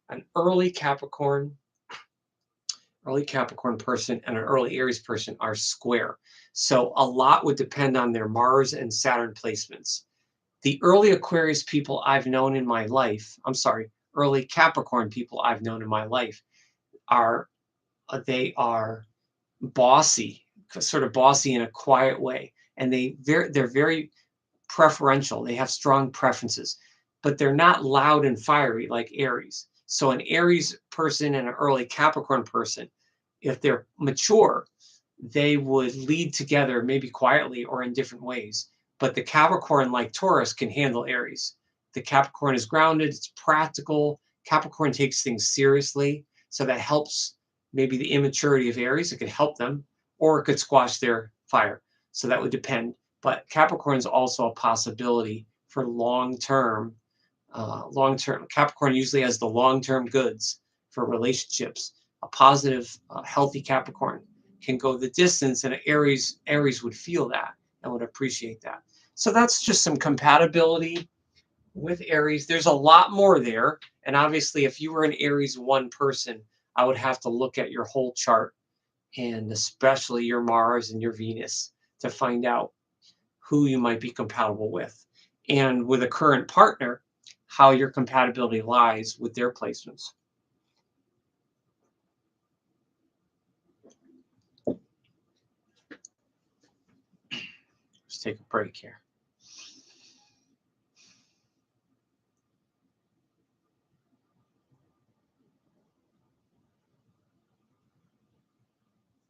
An early Capricorn person and an early Aries person are square. So a lot would depend on their Mars and Saturn placements. The early Aquarius people I've known in my life, early Capricorn people I've known in my life they are bossy, sort of bossy in a quiet way. And they're very preferential. They have strong preferences, but they're not loud and fiery like Aries. So an Aries person and an early Capricorn person, if they're mature, they would lead together, maybe quietly or in different ways. But the Capricorn, like Taurus, can handle Aries. The Capricorn is grounded, it's practical. Capricorn takes things seriously. So that helps maybe the immaturity of Aries. It could help them, or it could squash their fire. So that would depend. But Capricorn is also a possibility for long-term. Capricorn usually has the long-term goods for relationships. A positive, healthy Capricorn can go the distance, and Aries would feel that and would appreciate that. So that's just some compatibility with Aries. There's a lot more there, and obviously, if you were an Aries 1 person, I would have to look at your whole chart, and especially your Mars and your Venus, to find out who you might be compatible with, and with a current partner, how your compatibility lies with their placements. Let's take a break here.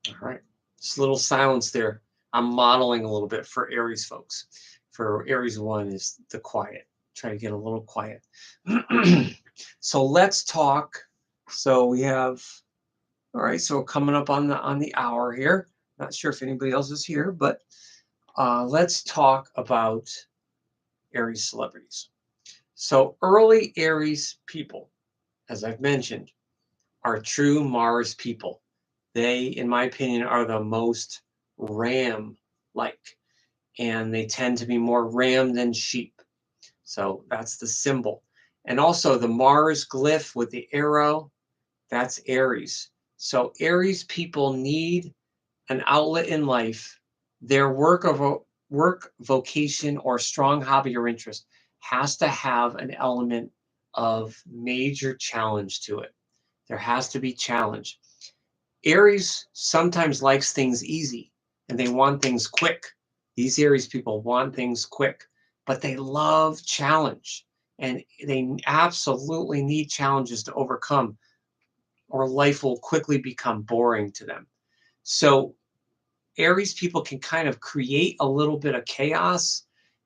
All right, just a little silence there. I'm modeling a little bit for Aries folks. For Aries 1 is the quiet. Try to get a little quiet. So let's talk. So we have, all right, so we're coming up on the hour here. Not sure if anybody else is here, but let's talk about Aries celebrities. So early Aries people, as I've mentioned, are true Mars people. They, in my opinion, are the most ram-like, and they tend to be more ram than sheep. So that's the symbol. And also the Mars glyph with the arrow, that's Aries. So Aries people need an outlet in life. Their work, vocation, or strong hobby or interest has to have an element of major challenge to it. There has to be challenge. Aries sometimes likes things easy, and they want things quick. These Aries people want things quick, but they love challenge, and they absolutely need challenges to overcome. or life will quickly become boring to them. So Aries people can kind of create a little bit of chaos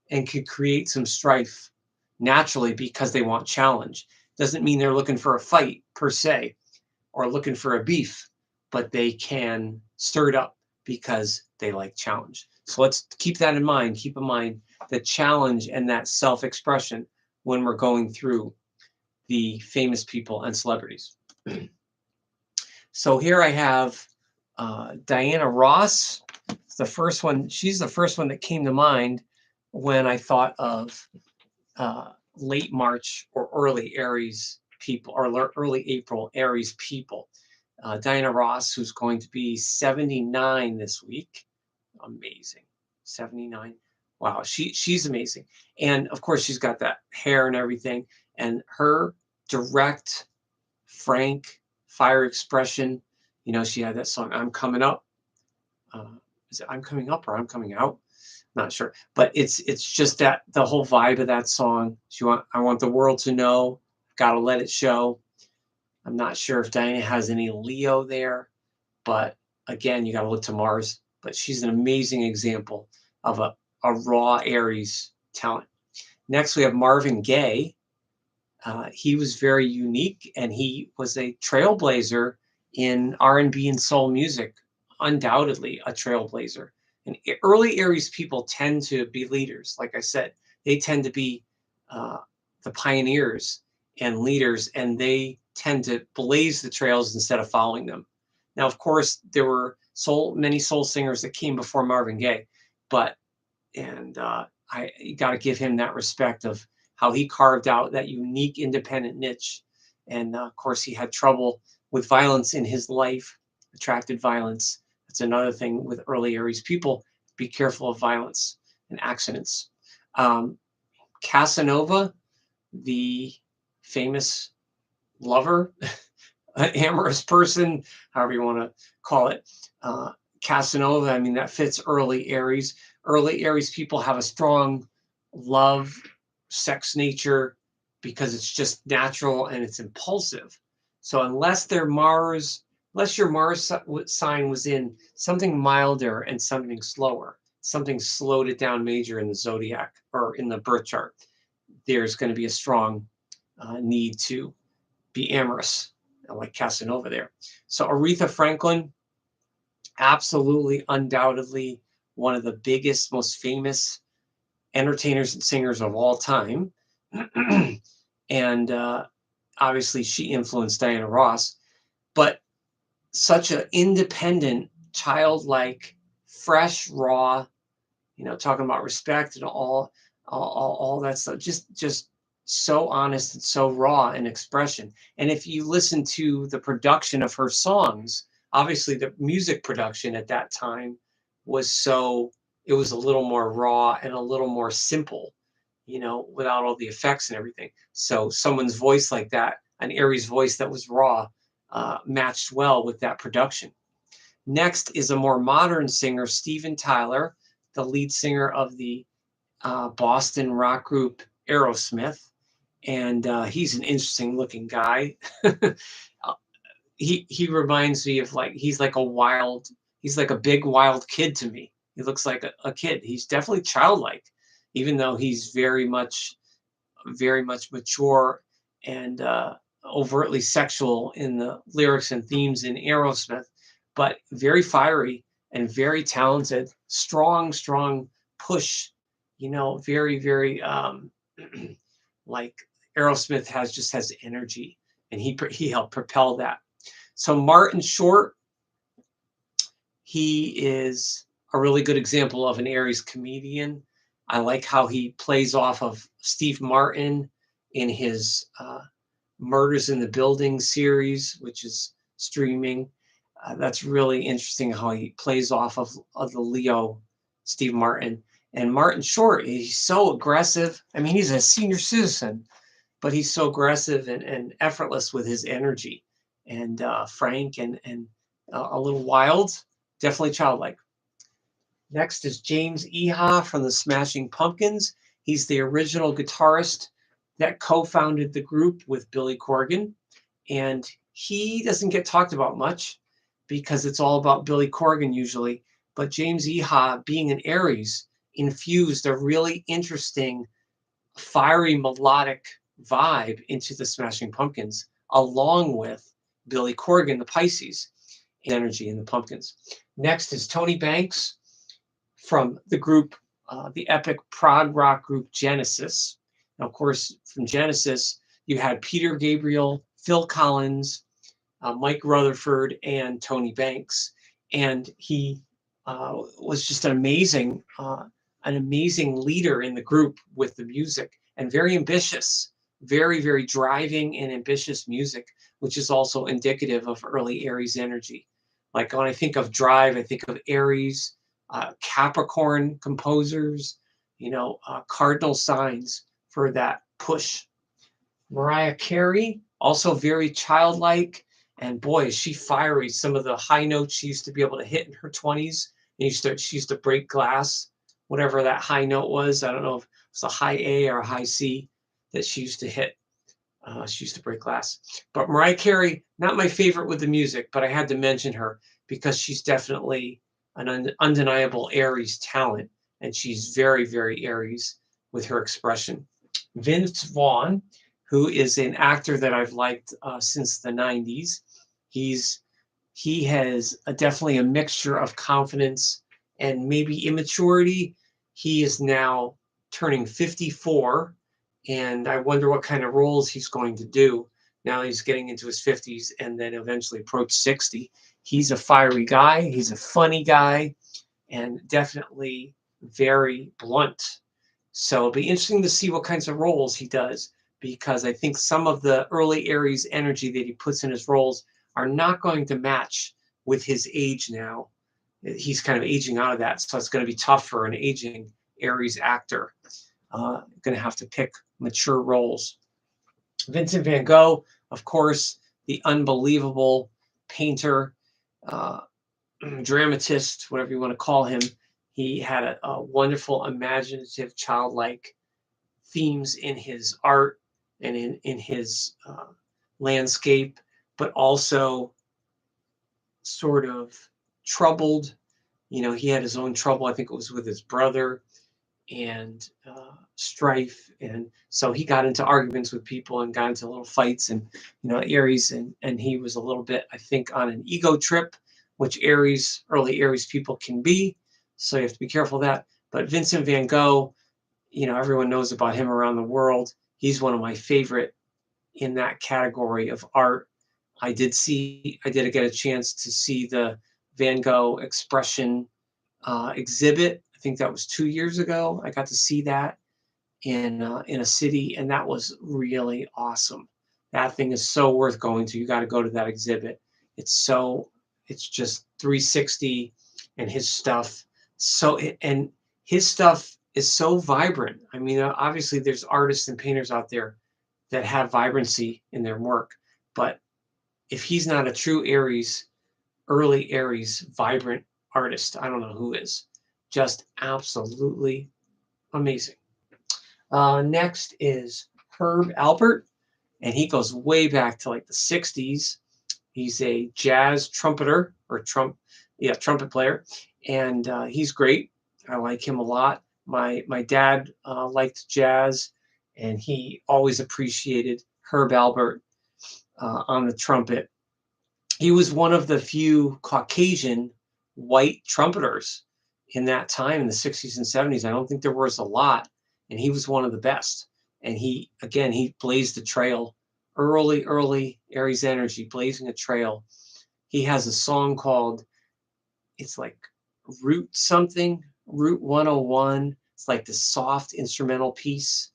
and can create some strife naturally because they want challenge. Doesn't mean they're looking for a fight per se or looking for a beef, but they can stir it up because they like challenge. So let's keep that in mind. Keep in mind the challenge and that self-expression when we're going through the famous people and celebrities. So here I have Diana Ross. The first one, she's the first one that came to mind when I thought of late March or early Aries people, or early April Aries people. Diana Ross, who's going to be 79 this week. Amazing. 79. Wow, she's amazing. And of course, she's got that hair and everything. And her direct, frank, fire expression. You know, she had that song, I'm Coming Up. Is it I'm Coming Up or I'm Coming Out? Not sure. But it's just that the whole vibe of that song. I want the world to know, gotta let it show. I'm not sure if Diana has any Leo there, but again, you got to look to Mars. But she's an amazing example of a raw Aries talent. Next, we have Marvin Gaye. He was very unique, and he was a trailblazer in R&B and soul music, undoubtedly a trailblazer. And early Aries people tend to be leaders. Like I said, they tend to be the pioneers and leaders, and they tend to blaze the trails instead of following them. Now, of course, there were many soul singers that came before Marvin Gaye, but I got to give him that respect of how he carved out that unique independent niche. And of course, he had trouble with violence in his life, attracted violence. That's another thing with early Aries people. Be careful of violence and accidents. Casanova, the famous lover, amorous person, however you want to call it. Casanova, I mean, that fits early Aries. Early Aries people have a strong love, sex nature because it's just natural and it's impulsive. So unless your Mars sign was in something milder and something slower, something slowed it down major in the zodiac or in the birth chart, there's going to be a strong need to be amorous, like Casanova there. So Aretha Franklin, absolutely, undoubtedly, one of the biggest, most famous entertainers and singers of all time. And obviously, she influenced Diana Ross, but such an independent, childlike, fresh, raw, talking about respect and all that stuff, just so honest and so raw in expression. And if you listen to the production of her songs, obviously the music production at that time it was a little more raw and a little more simple, without all the effects and everything. So someone's voice like that, an Aries voice that was raw, matched well with that production. Next is a more modern singer, Steven Tyler, the lead singer of the Boston rock group Aerosmith. And he's an interesting looking guy. He reminds me of he's like a big wild kid to me. He looks like a kid. He's definitely childlike, even though he's very much mature and overtly sexual in the lyrics and themes in Aerosmith, but very fiery and very talented, strong push, very, very like Aerosmith has energy, and he helped propel that. So Martin Short, he is a really good example of an Aries comedian. I like how he plays off of Steve Martin in his Murders in the Building series, which is streaming. That's really interesting how he plays off of the Leo Steve Martin. And Martin Short, he's so aggressive. I mean, he's a senior citizen, but he's so aggressive and effortless with his energy, and frank and a little wild, definitely childlike. Next is James Iha from the Smashing Pumpkins. He's the original guitarist that co-founded the group with Billy Corgan, and he doesn't get talked about much because it's all about Billy Corgan usually. But James Iha, being an Aries, infused a really interesting, fiery, melodic vibe into the Smashing Pumpkins, along with Billy Corgan, the Pisces, energy in the Pumpkins. Next is Tony Banks from the group, the epic prog rock group Genesis. And of course, from Genesis, you had Peter Gabriel, Phil Collins, Mike Rutherford, and Tony Banks. And he was just an amazing leader in the group with the music, and very ambitious, very, very driving and ambitious music, which is also indicative of early Aries energy. Like when I think of drive, I think of Aries, Capricorn composers, cardinal signs for that push. Mariah Carey, also very childlike, and boy, is she fiery. Some of the high notes she used to be able to hit in her 20s, and she used to break glass, whatever that high note was. I don't know if it's a high A or a high C that she used to hit. She used to break glass. But Mariah Carey, not my favorite with the music, but I had to mention her because she's definitely an undeniable Aries talent, and she's very, very Aries with her expression. Vince Vaughn, who is an actor that I've liked since the 90s. He has definitely a mixture of confidence and maybe immaturity. He is now turning 54, and I wonder what kind of roles he's going to do. Now he's getting into his 50s and then eventually approach 60. He's a fiery guy. He's a funny guy, and definitely very blunt. So it'll be interesting to see what kinds of roles he does, because I think some of the early Aries energy that he puts in his roles are not going to match with his age now. He's kind of aging out of that, so it's going to be tough for an aging Aries actor. Going to have to pick mature roles. Vincent van Gogh, of course, the unbelievable painter, dramatist, whatever you want to call him. He had a wonderful, imaginative, childlike themes in his art and in his landscape, but also sort of troubled. He had his own trouble. I think it was with his brother and strife. And so he got into arguments with people and got into little fights, and, Aries, and he was a little bit, I think, on an ego trip, which early Aries people can be. So you have to be careful of that. But Vincent van Gogh, everyone knows about him around the world. He's one of my favorite in that category of art. I did get a chance to see the Van Gogh Expression exhibit. I think that was 2 years ago. I got to see that in a city, and that was really awesome. That thing is so worth going to. You got to go to that exhibit. It's just 360, and his stuff. And his stuff is so vibrant. I mean, obviously there's artists and painters out there that have vibrancy in their work, but if he's not a true Aries, early Aries, vibrant artist, I don't know who is. Just absolutely amazing. Next is Herb Alpert, and he goes way back to like the 60s. He's a jazz trumpeter trumpet player, and he's great. I like him a lot. My dad liked jazz, and he always appreciated Herb Alpert on the trumpet. He was one of the few Caucasian white trumpeters in that time in the 60s and 70s. I don't think there was a lot, and he was one of the best. And he blazed the trail. Early Aries energy, blazing a trail. He has a song called, it's like Route 101. It's like this soft instrumental piece,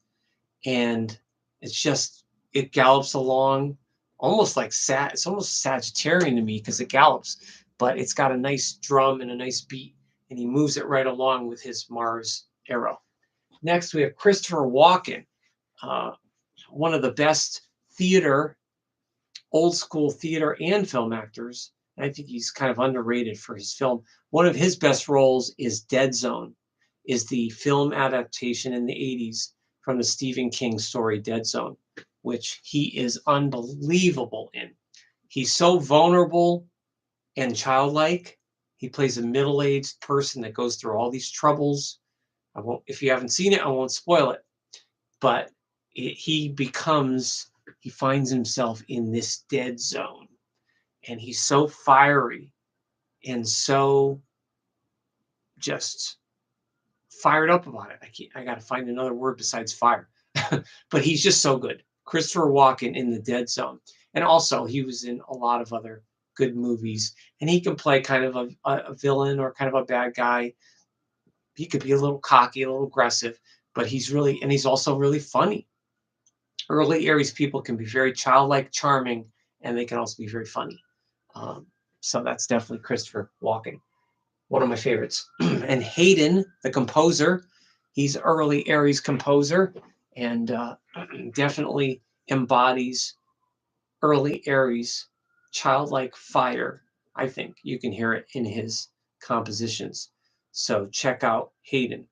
and it gallops along almost like it's almost Sagittarian to me because it gallops, but it's got a nice drum and a nice beat, and he moves it right along with his Mars arrow. Next, we have Christopher Walken, one of the best old school theater and film actors. I think he's kind of underrated for his film. One of his best roles is Dead Zone, is the film adaptation in the 80s from the Stephen King story Dead Zone, which he is unbelievable in. He's so vulnerable and childlike. He plays a middle-aged person that goes through all these troubles. I won't, if you haven't seen it, I won't spoil it. But he finds himself in this dead zone, and he's so fiery and so just fired up about it. I got to find another word besides fire. But he's just so good. Christopher Walken in The Dead Zone. And also he was in a lot of other good movies, and he can play kind of a villain or kind of a bad guy. He could be a little cocky, a little aggressive, but he's also really funny. Early Aries people can be very childlike, charming, and they can also be very funny. So that's definitely Christopher Walken, one of my favorites. And Haydn, the composer, he's early Aries composer, and definitely embodies early Aries childlike fire. I think you can hear it in his compositions. So check out Haydn.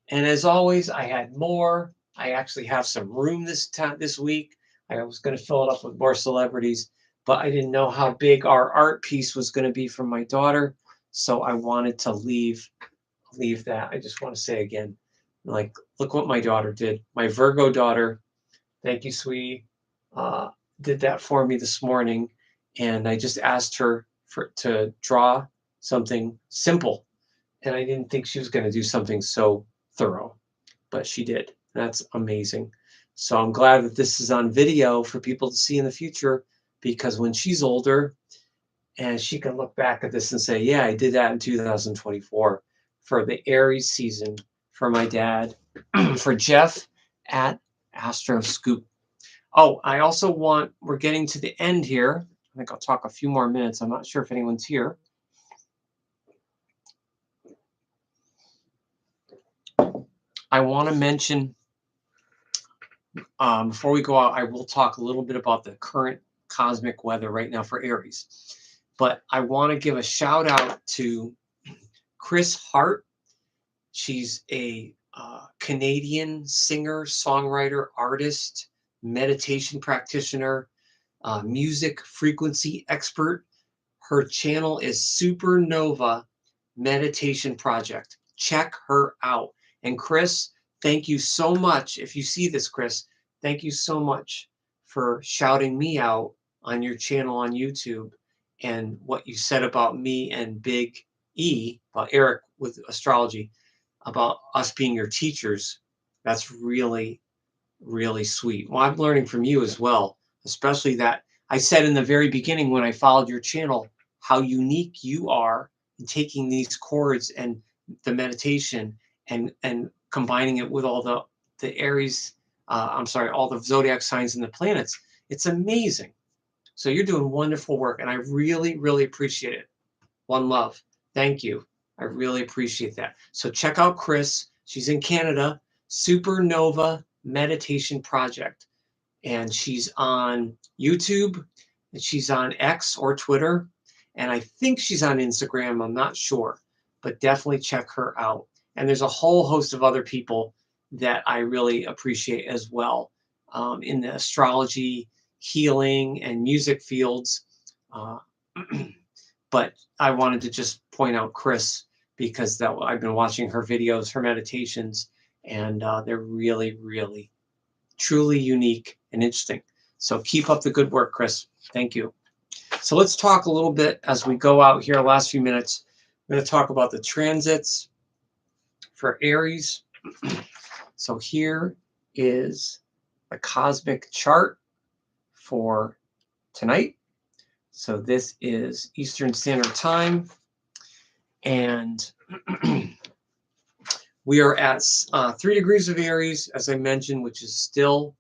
And as always, I had more. I actually have some room this week. I was going to fill it up with more celebrities, but I didn't know how big our art piece was going to be from my daughter. So I wanted to leave that. I just want to say again, like, look what my daughter did. My Virgo daughter, thank you, sweetie, did that for me this morning. And I just asked her to draw something simple. And I didn't think she was going to do something so thorough, but she did. That's amazing. So I'm glad that this is on video for people to see in the future, because when she's older and she can look back at this and say, yeah, I did that in 2024 for the Aries season for my dad, for Jeff at Astroscoop. Oh, I also we're getting to the end here. I think I'll talk a few more minutes. I'm not sure if anyone's here. I want to mention, before we go out, I will talk a little bit about the current cosmic weather right now for Aries. But I want to give a shout out to Chris Hart. She's a Canadian singer, songwriter, artist, meditation practitioner, music frequency expert. Her channel is Supernova Meditation Project. Check her out. And Chris, thank you so much. If you see this, Chris, thank you so much for shouting me out on your channel on YouTube, and what you said about me and Big E, about Eric with astrology, about us being your teachers. That's really, really sweet. Well, I'm learning from you as well, especially that I said in the very beginning when I followed your channel how unique you are in taking these chords and the meditation and combining it with all the Aries, all the zodiac signs and the planets. It's amazing. So you're doing wonderful work, and I really, really appreciate it. One love. Thank you. I really appreciate that. So check out Chris. She's in Canada. Supernova Meditation Project. And she's on YouTube, and she's on X or Twitter, and I think she's on Instagram. I'm not sure, but definitely check her out. And there's a whole host of other people that I really appreciate as well, in the astrology, healing, and music fields. But I wanted to just point out Chris, because I've been watching her videos, her meditations, and they're really, really, truly unique and interesting. So keep up the good work, Chris. Thank you. So let's talk a little bit as we go out here, last few minutes. I'm going to talk about the transits for Aries. So here is the cosmic chart for tonight. So this is Eastern Standard Time, and we are at 3 degrees of Aries, as I mentioned, which is still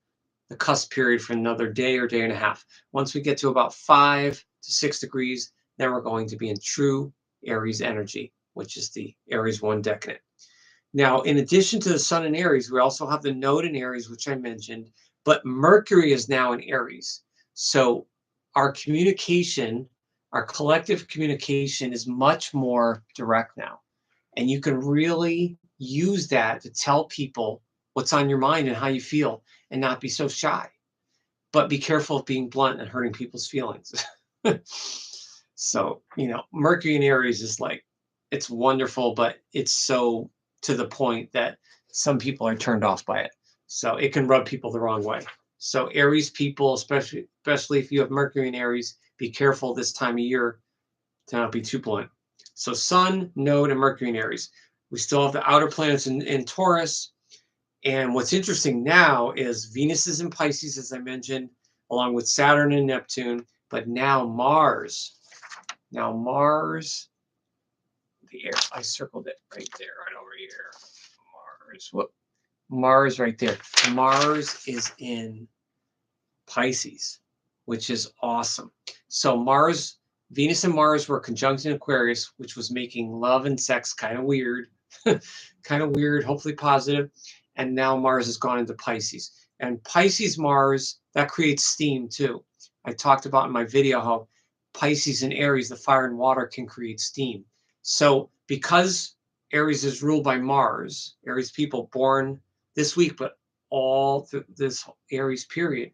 the cusp period for another day or day and a half. Once we get to about 5 to 6 degrees, then we're going to be in true Aries energy, which is the Aries 1 decade. Now, in addition to the Sun in Aries, we also have the Node in Aries, which I mentioned, but Mercury is now in Aries. So our communication, our collective communication, is much more direct now. And you can really use that to tell people what's on your mind and how you feel, and not be so shy. But be careful of being blunt and hurting people's feelings. So, Mercury in Aries is like, it's wonderful, but it's so to the point that some people are turned off by it. So it can rub people the wrong way. So Aries people, especially if you have Mercury in Aries, be careful this time of year to not be too blunt. So Sun, Node, and Mercury in Aries. We still have the outer planets in Taurus. And what's interesting now is Venus is in Pisces, as I mentioned, along with Saturn and Neptune. But now Mars, I circled it right there, right over here. Mars right there. Mars is in Pisces, which is awesome. So Venus and Mars were conjunct in Aquarius, which was making love and sex kind of weird, hopefully positive. And now Mars has gone into Pisces. And Pisces Mars, that creates steam too. I talked about in my video how Pisces and Aries, the fire and water, can create steam. So because Aries is ruled by Mars, Aries people born this week, but all through this Aries period,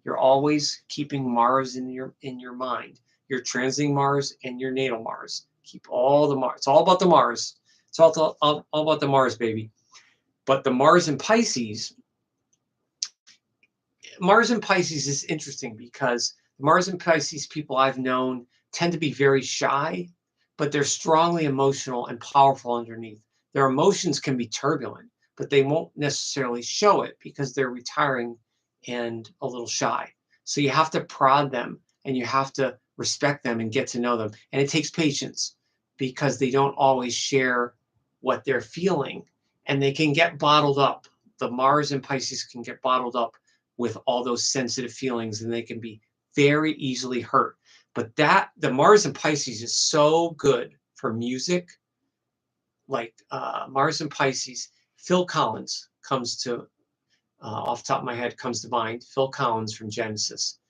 you're always keeping Mars in your mind. You're transiting Mars and your natal Mars. Keep all the Mars. It's all about the Mars. It's all about the Mars, baby. But the Mars in Pisces is interesting because Mars and Pisces people I've known tend to be very shy, but they're strongly emotional and powerful underneath. Their emotions can be turbulent, but they won't necessarily show it because they're retiring and a little shy. So you have to prod them and you have to respect them and get to know them. And it takes patience because they don't always share what they're feeling, and they can get bottled up. The Mars and Pisces can get bottled up with all those sensitive feelings, and they can be very easily hurt. But the Mars and Pisces is so good for music. Like Mars and Pisces, Phil Collins comes to, off the top of my head, comes to mind. Phil Collins from Genesis.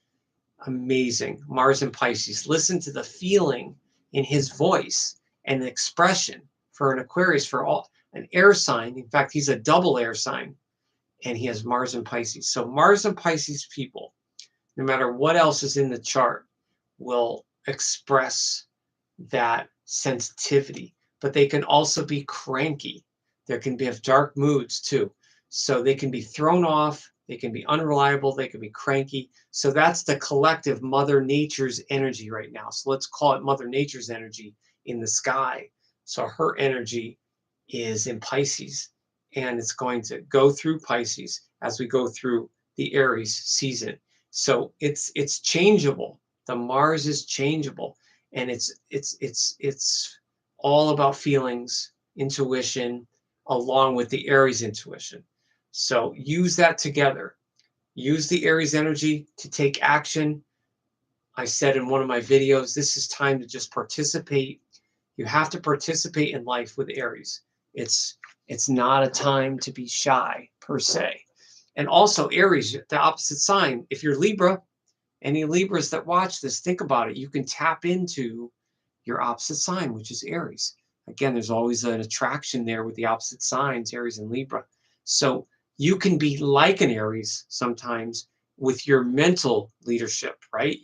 Amazing. Mars and Pisces. Listen to the feeling in his voice and the expression for an Aquarius, an air sign. In fact, he's a double air sign, and he has Mars and Pisces. So Mars and Pisces people, no matter what else is in the chart, will express that sensitivity. But they can also be cranky. There can be dark moods too. So they can be thrown off. They can be unreliable. They can be cranky. So that's the collective Mother Nature's energy right now. So let's call it Mother Nature's energy in the sky. So her energy is in Pisces, and it's going to go through Pisces as we go through the Aries season. So it's changeable. The Mars is changeable, and it's all about feelings, intuition, along with the Aries intuition. So use that together. Use the Aries energy to take action. I said in one of my videos, this is time to just participate. You have to participate in life with Aries. It's not a time to be shy per se. And also Aries, the opposite sign. If you're Libra, any Libras that watch this, think about it. You can tap into your opposite sign, which is Aries. Again, there's always an attraction there with the opposite signs, Aries and Libra. So you can be like an Aries sometimes with your mental leadership, right?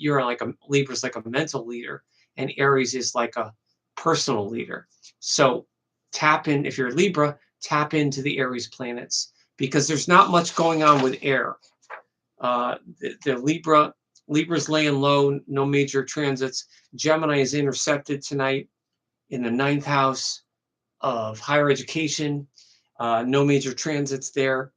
Libra's like a mental leader, and Aries is like a personal leader. So tap in, if you're Libra, tap into the Aries planets, because there's not much going on with air. The Libra's laying low, no major transits. Gemini is intercepted tonight in the 9th house of higher education. No major transits there,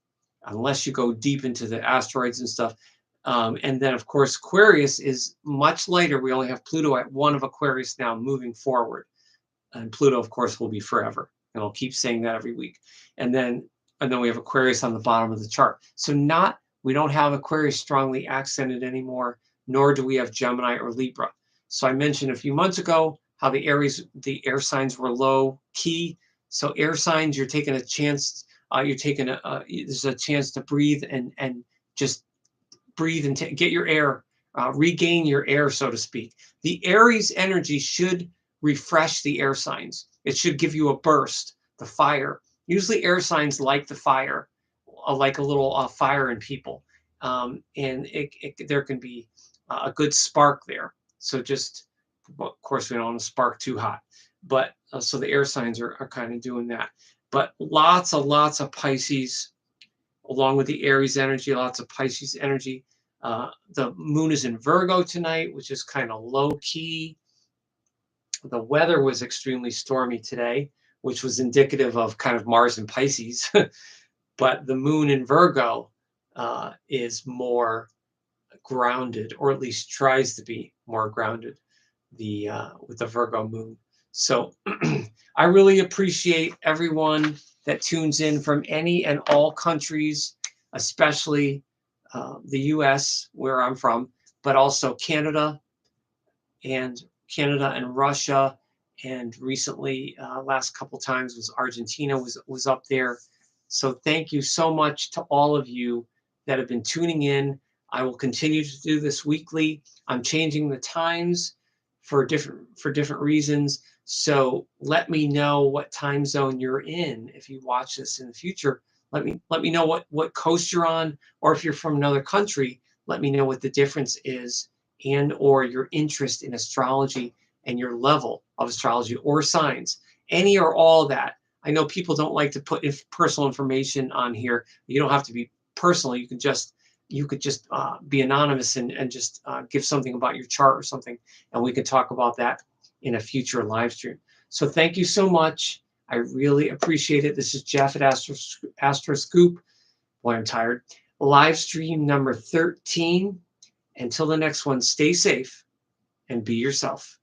unless you go deep into the asteroids and stuff. And then, of course, Aquarius is much lighter. We only have Pluto at 1 of Aquarius now, moving forward. And Pluto, of course, will be forever. And I'll keep saying that every week. And then we have Aquarius on the bottom of the chart. So we don't have Aquarius strongly accented anymore, nor do we have Gemini or Libra. So I mentioned a few months ago how the air signs were low key. So air signs, you're taking a chance. There's a chance to breathe and just breathe and get your air, regain your air, so to speak. The Aries energy should refresh the air signs. It should give you a burst, the fire. Usually air signs like the fire, like a little fire in people. And there can be a good spark there. So just, of course, we don't want to spark too hot. But so the air signs are kind of doing that. But lots of Pisces, along with the Aries energy, lots of Pisces energy. The moon is in Virgo tonight, which is kind of low key. The weather was extremely stormy today, which was indicative of kind of Mars and Pisces. But the moon in Virgo is more grounded, or at least tries to be more grounded, with the Virgo moon. So I really appreciate everyone that tunes in from any and all countries, especially the US, where I'm from, but also Canada and Russia, and recently, last couple times was Argentina was up there. So thank you so much to all of you that have been tuning in. I will continue to do this weekly. I'm changing the times for different reasons. So let me know what time zone you're in. If you watch this in the future, let me know what coast you're on, or if you're from another country, let me know what the difference is, and or your interest in astrology and your level of astrology or signs, any or all that. I know people don't like to put personal information on here. You don't have to be personal. You could just be anonymous and just give something about your chart or something, and we could talk about that in a future live stream. So thank you so much. I really appreciate it. This is Jeff at Astroscoop. Boy, I'm tired. Live stream number 13. Until the next one, stay safe and be yourself.